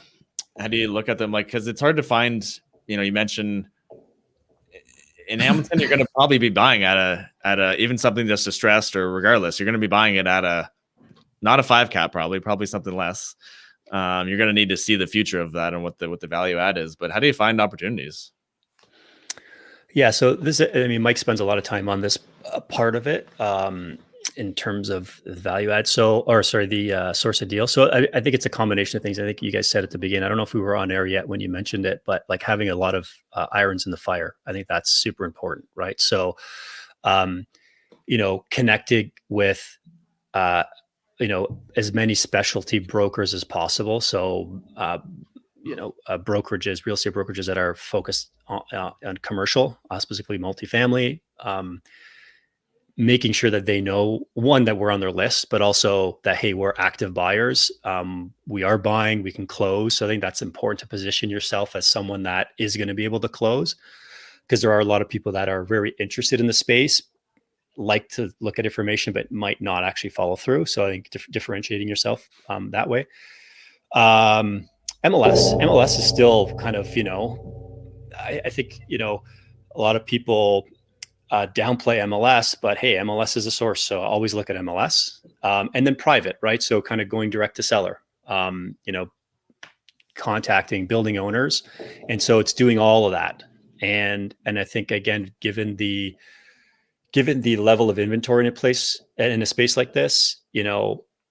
do you look at them? Like, because it's hard to find, you mentioned in Hamilton, you're going to probably be buying at a even something that's distressed, or regardless, you're going to be buying it at not a 5 cap, probably something less. You're going to need to see the future of that and what the value add is. But how do you find opportunities? Yeah, so this, I mean, Mike spends a lot of time on this part of it in terms of the value add. So, or sorry, the source of deal. So I think it's a combination of things. I think you guys said at the beginning, I don't know if we were on air yet when you mentioned it, but like having a lot of irons in the fire, I think that's super important, right? So, connecting with, as many specialty brokers as possible. So, brokerages, real estate brokerages that are focused on commercial, specifically multifamily, making sure that they know, one, that we're on their list, but also that, hey, we're active buyers. We are buying, we can close. So I think that's important to position yourself as someone that is going to be able to close, because there are a lot of people that are very interested in the space, like to look at information, but might not actually follow through. So I think differentiating yourself that way. MLS is still kind of, I think, a lot of people downplay MLS, but hey, MLS is a source. So always look at MLS, and then private, right? So kind of going direct to seller, contacting building owners. And so it's doing all of that. And I think, again, given the level of inventory in a space like this,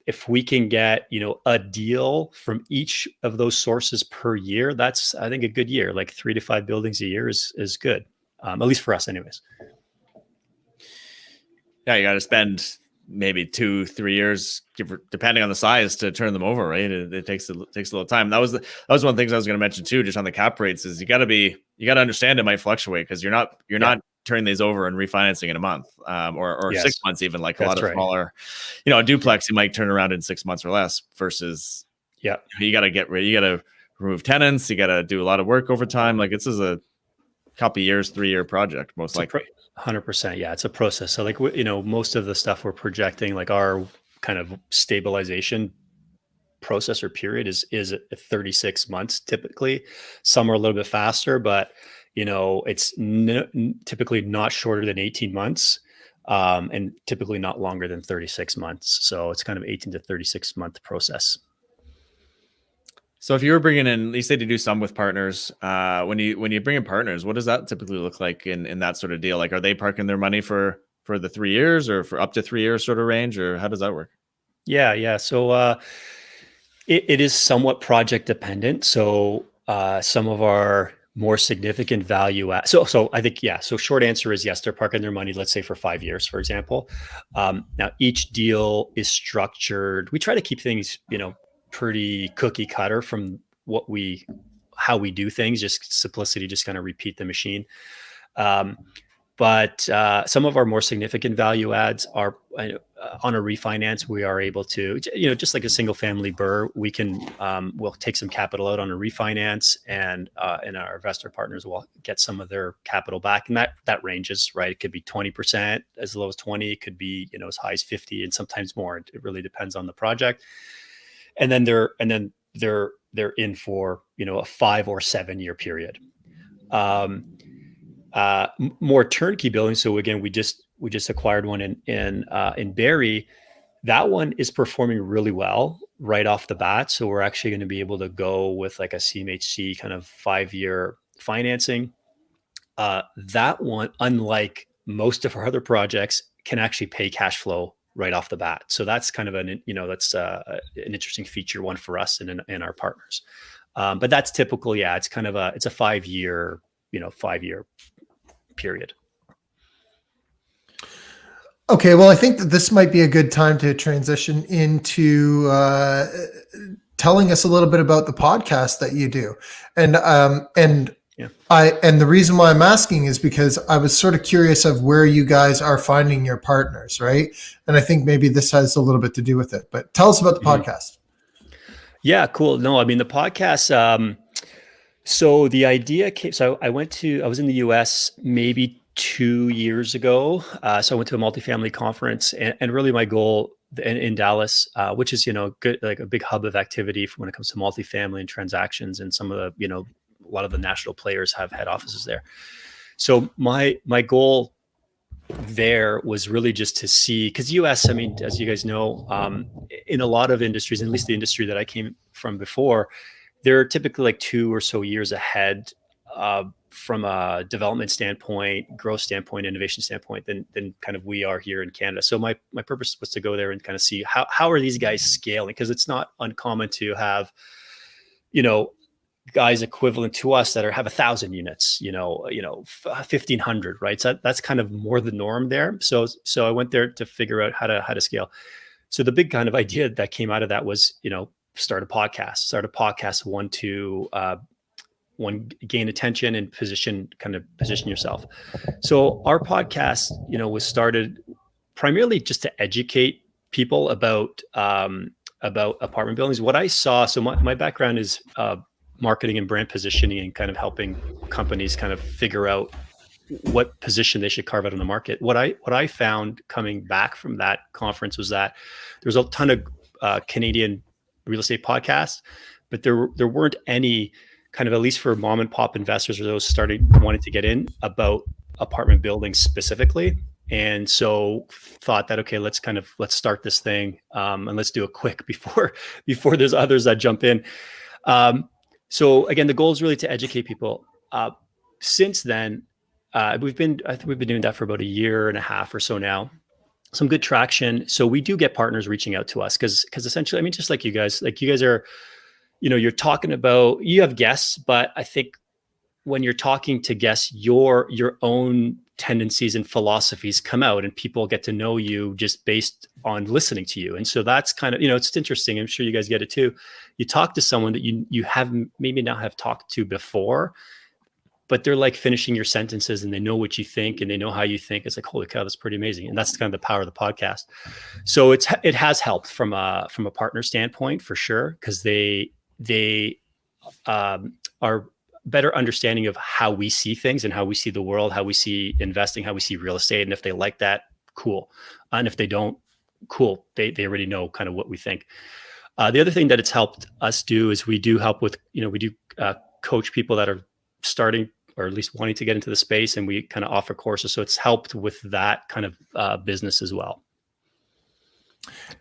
if we can get, a deal from each of those sources per year, that's, I think, a good year. Like 3 to 5 buildings a year is good. At least for us anyways. Yeah, you got to spend maybe 2-3 years, depending on the size, to turn them over, right? It takes a little time. That was one of the things I was going to mention too, just on the cap rates, is you got to understand it might fluctuate, because you're not turning these over and refinancing in a month, or Yes. 6 months, even, like a That's lot of right. smaller, a duplex you might turn around in 6 months or less, versus you got to remove tenants, you got to do a lot of work over time. Like, this is a couple years, 3-year project, most likely. 100%. Yeah, it's a process. So like, most of the stuff we're projecting, like our kind of stabilization process or period is 36 months typically. Some are a little bit faster, but it's typically not shorter than 18 months, and typically not longer than 36 months. So it's kind of 18 to 36 month process. So if you were bringing in, you said you do some with partners. When you bring in partners, what does that typically look like in that sort of deal? Like, are they parking their money for the 3 years, or for up to 3 years sort of range, or how does that work? Yeah. So it is somewhat project dependent. So some of our more significant value add. So I think, yeah. So short answer is yes, they're parking their money, let's say for 5 years, for example. Now each deal is structured. We try to keep things, pretty cookie cutter from how we do things, just simplicity, just kind of repeat the machine. But some of our more significant value adds are on a refinance. We are able to, just like a single family BREI, we can, we'll take some capital out on a refinance, and our investor partners will get some of their capital back. And that ranges, right? It could be 20%, as low as 20. It could be, as high as 50, and sometimes more. It really depends on the project. And then they're in for, a 5 or 7 year period. More turnkey buildings. So again, we just acquired one in BREI. That one is performing really well right off the bat. So we're actually going to be able to go with like a CMHC kind of 5-year financing. That one, unlike most of our other projects, can actually pay cash flow right off the bat. So that's kind of an interesting feature, one for us and our partners. But that's typical. Yeah, it's kind of it's a 5-year period. Okay, well, I think that this might be a good time to transition into telling us a little bit about the podcast that you do, and the reason why I'm asking is because I was sort of curious of where you guys are finding your partners, right? And I think maybe this has a little bit to do with it. But tell us about the podcast. Yeah, cool. No, I mean the podcast. So the idea came. So I was in the US maybe 2 years ago. So I went to a multifamily conference, and really my goal in Dallas, which is good, like a big hub of activity for when it comes to multifamily and transactions, and some of the a lot of the national players have head offices there. So my goal there was really just to see, because US, I mean, as you guys know, in a lot of industries, at least the industry that I came from before, they're typically like 2 or so years ahead from a development standpoint, growth standpoint, innovation standpoint than kind of we are here in Canada. So my purpose was to go there and kind of see how are these guys scaling, because it's not uncommon to have, you know, guys equivalent to us that have 1,000 units, 1,500, right? So that's kind of more the norm there. So I went there to figure out how to scale. So the big kind of idea that came out of that was, start a podcast, one, gain attention and position yourself. So our podcast, was started primarily just to educate people about apartment buildings. What I saw, so my background is marketing and brand positioning and kind of helping companies kind of figure out what position they should carve out in the market. What I found coming back from that conference was that there was a ton of Canadian real estate podcasts, but there weren't any kind of, at least for mom and pop investors or those wanting to get in, about apartment buildings specifically. And so thought that, okay, let's start this thing and let's do it quick before there's others that jump in. So again, the goal is really to educate people. Since then, I think we've been doing that for about 1.5 years or so now. Some good traction. So we do get partners reaching out to us because essentially, I mean, just like you guys are, you're talking about, you have guests, but I think when you're talking to guests, your own tendencies and philosophies come out and people get to know you just based on listening to you. And so that's kind of, it's interesting. I'm sure you guys get it too. You talk to someone that you have maybe not have talked to before, but they're like finishing your sentences and they know what you think and they know how you think. It's like, holy cow, that's pretty amazing. And that's kind of the power of the podcast. So it has helped from a partner standpoint for sure, because they are better understanding of how we see things and how we see the world, how we see investing, how we see real estate. And if they like that, cool. And if they don't, cool. They already know kind of what we think. The other thing that it's helped us do is we do help with, we do coach people that are starting or at least wanting to get into the space, and we kind of offer courses. So it's helped with that kind of business as well.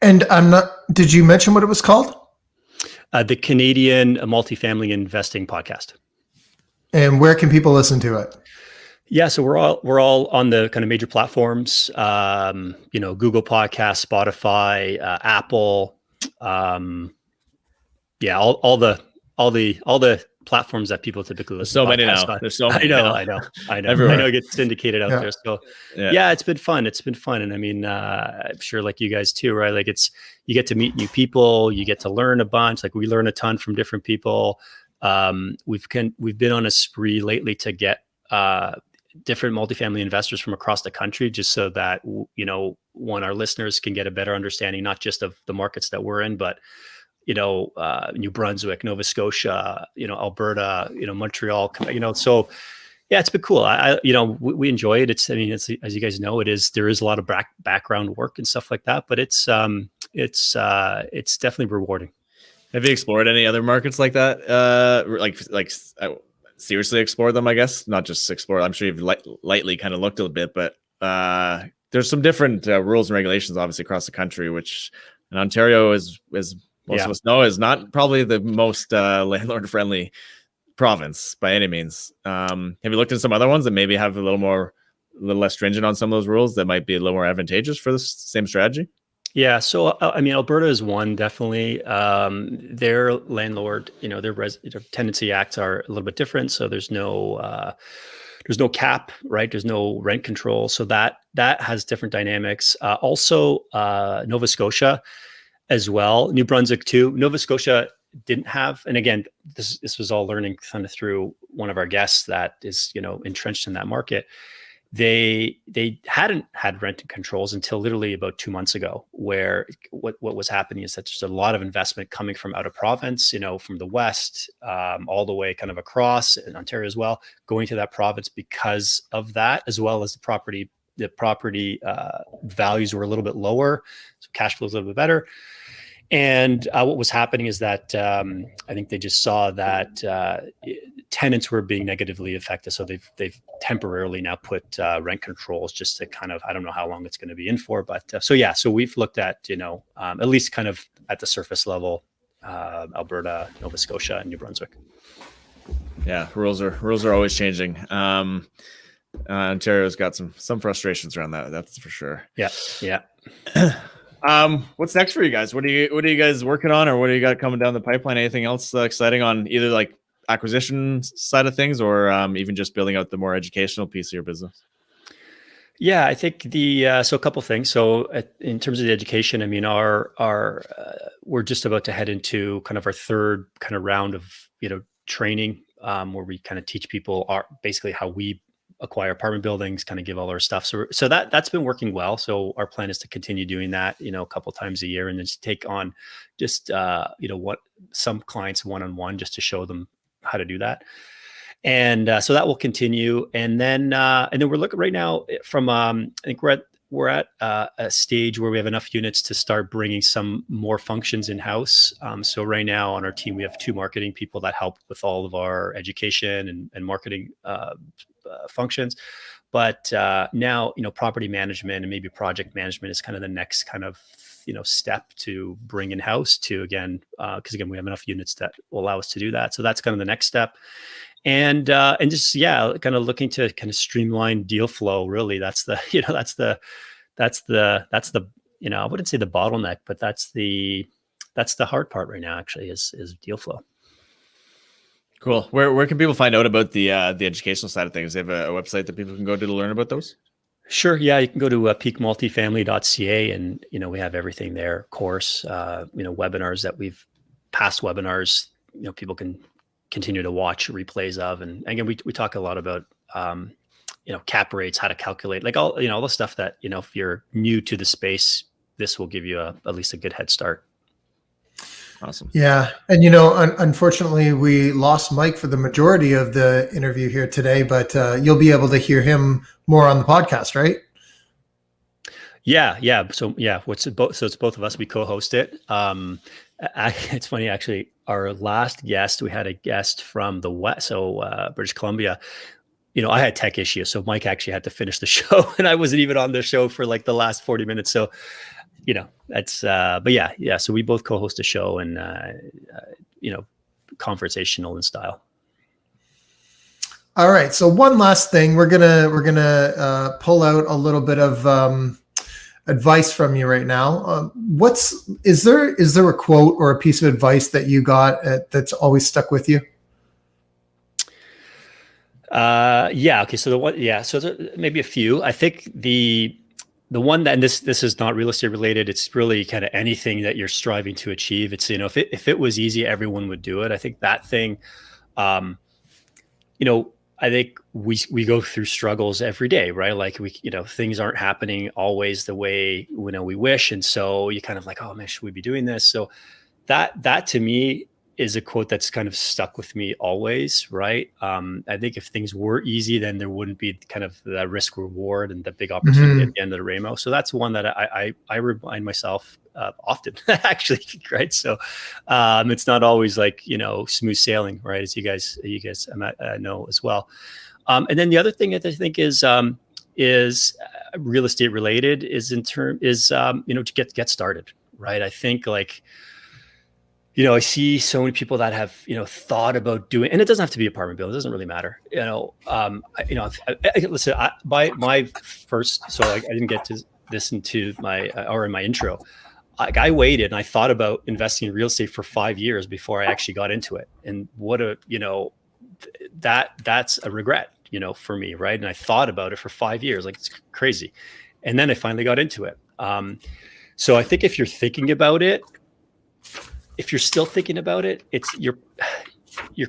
And did you mention what it was called? The Canadian Multifamily Investing Podcast. And where can people listen to it? Yeah, so we're all on the kind of major platforms, Google Podcasts, Spotify, Apple, all the platforms that people typically listen to. So many now. There's so many. I know. Everywhere. I know it gets syndicated out there. So yeah, it's been fun. And I mean, I'm sure like you guys too, right? Like you get to meet new people, you get to learn a bunch. Like we learn a ton from different people. We've been on a spree lately to get different multifamily investors from across the country, just so that our listeners can get a better understanding, not just of the markets that we're in, but New Brunswick, Nova Scotia, Alberta, Montreal, so yeah, it's been cool. We enjoy it. It's as you guys know, there is a lot of background work and stuff like that, but it's definitely rewarding. Have you explored any other markets like that? Seriously explore them, I guess, not just explore. I'm sure you've lightly kind of looked a bit, but there's some different rules and regulations, obviously, across the country, which in Ontario is most of us know is not probably the most landlord friendly province by any means. Have you looked at some other ones that maybe have a little less stringent on some of those rules that might be a little more advantageous for this same strategy? Yeah. So, Alberta is one, definitely. Their landlord, their tenancy acts are a little bit different. So there's no cap, right? There's no rent control. So that has different dynamics. Also, Nova Scotia as well. New Brunswick too. Nova Scotia didn't have, and again, this was all learning kind of through one of our guests that is, entrenched in that market. They hadn't had rent controls until literally about 2 months ago, where what was happening is that there's a lot of investment coming from out of province, from the west, all the way kind of across in Ontario as well, going to that province because of that, as well as the property values were a little bit lower, so cash flow is a little bit better. And what was happening is that I think they just saw that tenants were being negatively affected, so they've temporarily now put rent controls just to kind of, I don't know how long it's going to be in for, but so we've looked at at least kind of at the surface level, Alberta, Nova Scotia, and New Brunswick. Yeah, rules are always changing. Ontario's got some frustrations around that. That's for sure. Yeah. What's next for you guys? What are you guys working on, or what do you got coming down the pipeline? Anything else exciting on either like acquisition side of things, or even just building out the more educational piece of your business? Yeah, I think so a couple things. So in terms of the education, I mean, our we're just about to head into kind of our third kind of round of training, where we kind of teach people basically how we acquire apartment buildings, kind of give all our stuff. So that's been working well. So our plan is to continue doing that, a couple times a year, and then just take on just what some clients one-on-one, just to show them how to do that. And so that will continue. And then we're looking right now from I think we're at a stage where we have enough units to start bringing some more functions in-house. So right now on our team, we have 2 marketing people that help with all of our education and marketing functions. But now, property management and maybe project management is kind of the next kind of, step to bring in-house to, again, because again, we have enough units that will allow us to do that. So that's kind of the next step. And just, kind of looking to kind of streamline deal flow. Really, that's the I wouldn't say the bottleneck, but that's the hard part right now, actually, is deal flow. Cool. Where can people find out about the educational side of things? They have a website that people can go to learn about those? Sure. Yeah, you can go to peakmultifamily.ca, and we have everything there. Course, webinars that past webinars, people can continue to watch replays of, and again, we talk a lot about cap rates, how to calculate, like all the stuff that if you're new to the space, this will give you at least a good head start. Awesome. Yeah. And, unfortunately, we lost Mike for the majority of the interview here today, but you'll be able to hear him more on the podcast, right? Yeah. So it's both of us. We co-host it. It's funny, actually, our last guest, we had a guest from the West, so British Columbia. I had tech issues, so Mike actually had to finish the show, and I wasn't even on the show for like the last 40 minutes. So, that's, but yeah. So we both co-host a show, and, conversational in style. All right. So one last thing, we're gonna pull out a little bit of advice from you right now. Is there a quote or a piece of advice that you got that's always stuck with you? Okay. So so there maybe a few. I think the one that, and this is not real estate related, it's really kind of anything that you're striving to achieve. It's, if it was easy, everyone would do it. I think that thing, I think we go through struggles every day, right? Like things aren't happening always the way we wish, and so you kind of like, oh man, should we be doing this? So that to me is a quote that's kind of stuck with me always, right? I think if things were easy, then there wouldn't be kind of the risk reward and the big opportunity at the end of the rainbow. So that's one that I remind myself often, actually, right? So it's not always like smooth sailing, right? As you guys know as well. And then the other thing that I think is real estate related is to get started, right? I think like, I see so many people that have, thought about doing, and it doesn't have to be apartment building. It doesn't really matter. Listen, my first, so I didn't get to this into in my intro. I waited and I thought about investing in real estate for 5 years before I actually got into it. And that's a regret, for me. Right. And I thought about it for 5 years, like it's crazy. And then I finally got into it. So I think if you're thinking about it, if you're still thinking about it, you're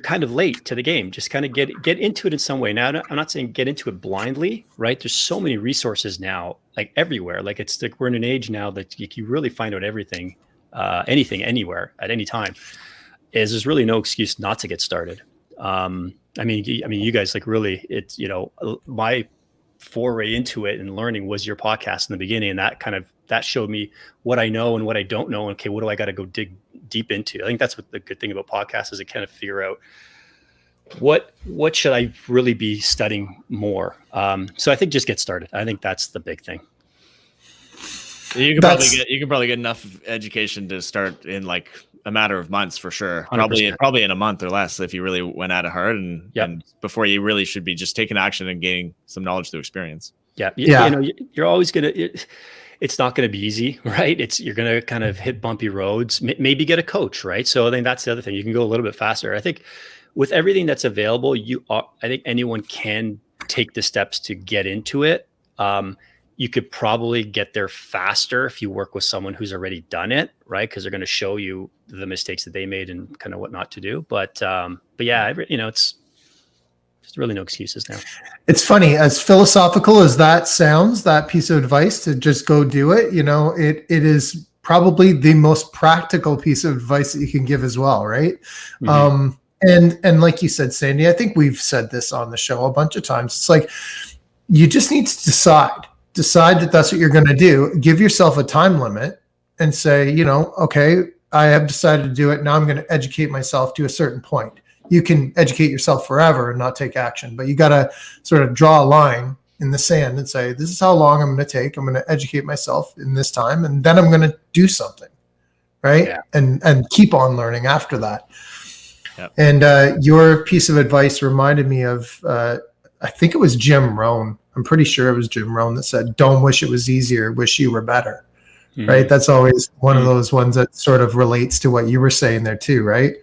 kind of late to the game. Just kind of get into it in some way. Now, I'm not saying get into it blindly, right? There's so many resources now, like everywhere. Like it's like we're in an age now that you really find out everything, anything, anywhere, at any time. There's really no excuse not to get started. I mean, you guys like really, it's my foray into it and learning was your podcast in the beginning, and that kind of that showed me what I know and what I don't know. Okay, what do I got to go dig deep into? I think that's what the good thing about podcasts is, it kind of figure out what should I really be studying more. So I think just get started. I think that's the big thing. You can probably get enough education to start in like a matter of months for sure. 100%. Probably in a month or less if you really went at it hard, and before you really should be just taking action and gaining some knowledge through experience. Yeah. You know, you're always it's not going to be easy, right? You're going to kind of hit bumpy roads, maybe get a coach, right? So I think that's the other thing. You can go a little bit faster. I think with everything that's available, I think anyone can take the steps to get into it. You could probably get there faster if you work with someone who's already done it, right? Because they're going to show you the mistakes that they made and kind of what not to do. But yeah, you know, there's really no excuses now. It's funny, as philosophical as that sounds, that piece of advice to just go do it, you know, it is probably the most practical piece of advice that you can give as well, right? Mm-hmm. And like you said, Sandy, I think we've said this on the show a bunch of times. It's like, you just need to decide that that's what you're going to do. Give yourself a time limit and say, you know, okay, I have decided to do it. Now I'm going to educate myself to a certain point. You can educate yourself forever and not take action, but you got to sort of draw a line in the sand and say, this is how long I'm going to take. I'm going to educate myself in this time, and then I'm going to do something, right? Yeah. And keep on learning after that. Yep. And your piece of advice reminded me of, I think it was Jim Rohn. I'm pretty sure it was Jim Rohn that said, don't wish it was easier, wish you were better. Mm-hmm. Right? That's always one of those ones that sort of relates to what you were saying there too, right?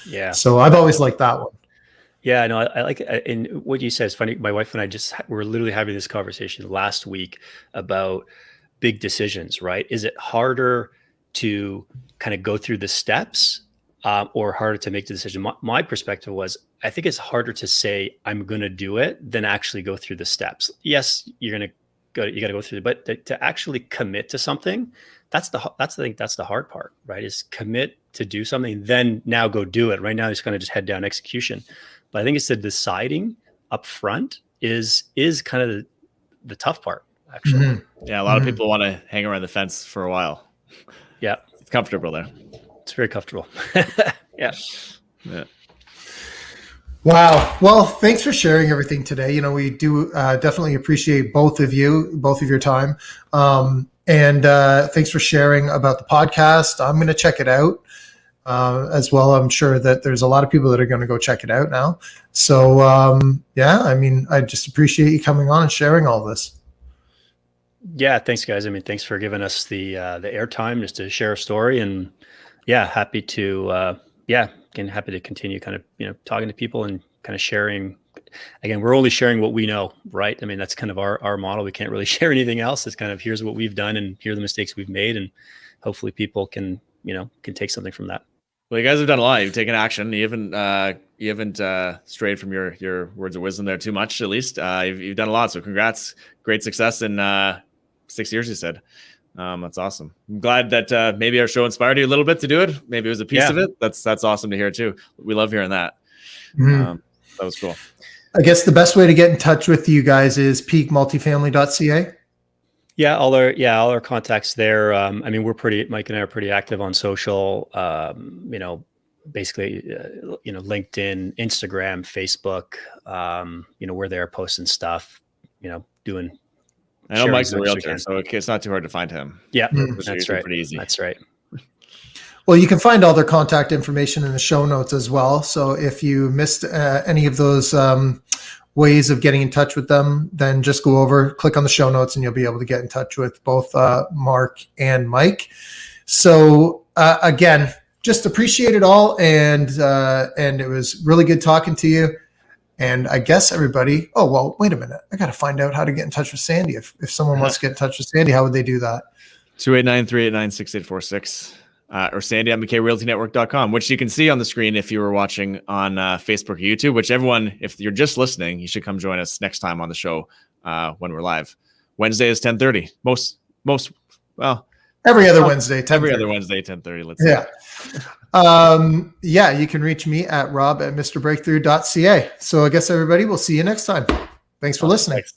Yeah. So I've always liked that one. Yeah, no, I like it. And what you said is funny. My wife and I were literally having this conversation last week about big decisions, right? Is it harder to kind of go through the steps or harder to make the decision? My perspective was, I think it's harder to say I'm going to do it than actually go through the steps. Yes, you got to go through it, but to actually commit to something, that's the hard part, right? Is commit to do something, then now go do it. Right now, it's going to just head down execution. But I think it's the deciding up front is kind of the tough part, actually. Mm-hmm. Yeah, a lot of people want to hang around the fence for a while. Yeah, it's comfortable there. It's very comfortable. Yeah. Wow. Well, thanks for sharing everything today. You know, we do definitely appreciate both of your time. And thanks for sharing about the podcast. I'm going to check it out as well. I'm sure that there's a lot of people that are going to go check it out now. So, yeah, I mean, I just appreciate you coming on and sharing all this. Yeah. Thanks, guys. I mean, thanks for giving us the airtime just to share a story. And yeah, happy to continue kind of, you know, talking to people and kind of sharing. Again, we're only sharing what we know, right? I mean, that's kind of our model. We can't really share anything else. It's kind of, here's what we've done and here are the mistakes we've made. And hopefully people can take something from that. Well, you guys have done a lot. You've taken action. You haven't strayed from your words of wisdom there too much, at least. You've done a lot. So congrats. Great success in 6 years, you said. That's awesome. I'm glad that maybe our show inspired you a little bit to do it. Maybe it was a piece of it. That's awesome to hear too. We love hearing that. Mm-hmm. That was cool. I guess the best way to get in touch with you guys is peakmultifamily.ca. Yeah, all our contacts there. I mean, Mike and I are pretty active on social. You know, basically, LinkedIn, Instagram, Facebook. You know, we're there posting stuff. You know, doing. I know Mike's a realtor, so it's not too hard to find him. Yeah, that's right. Pretty easy. That's right. Well, you can find all their contact information in the show notes as well. So if you missed any of those ways of getting in touch with them, then just go over, click on the show notes, and you'll be able to get in touch with both Mark and Mike. So again, just appreciate it all, and it was really good talking to you. And I guess everybody, oh, well, wait a minute. I got to find out how to get in touch with Sandy. If someone wants to get in touch with Sandy, how would they do that? 289-389-6846 or sandy@mckrealtynetwork.com, which you can see on the screen if you were watching on Facebook or YouTube, which everyone, if you're just listening, you should come join us next time on the show when we're live. Wednesday is 10:30. Every other Wednesday, 10:30. Every other Wednesday, 10:30. Let's say. Yeah, you can reach me at rob@mrbreakthrough.ca. So I guess everybody, we'll see you next time. Thanks for listening. Thanks.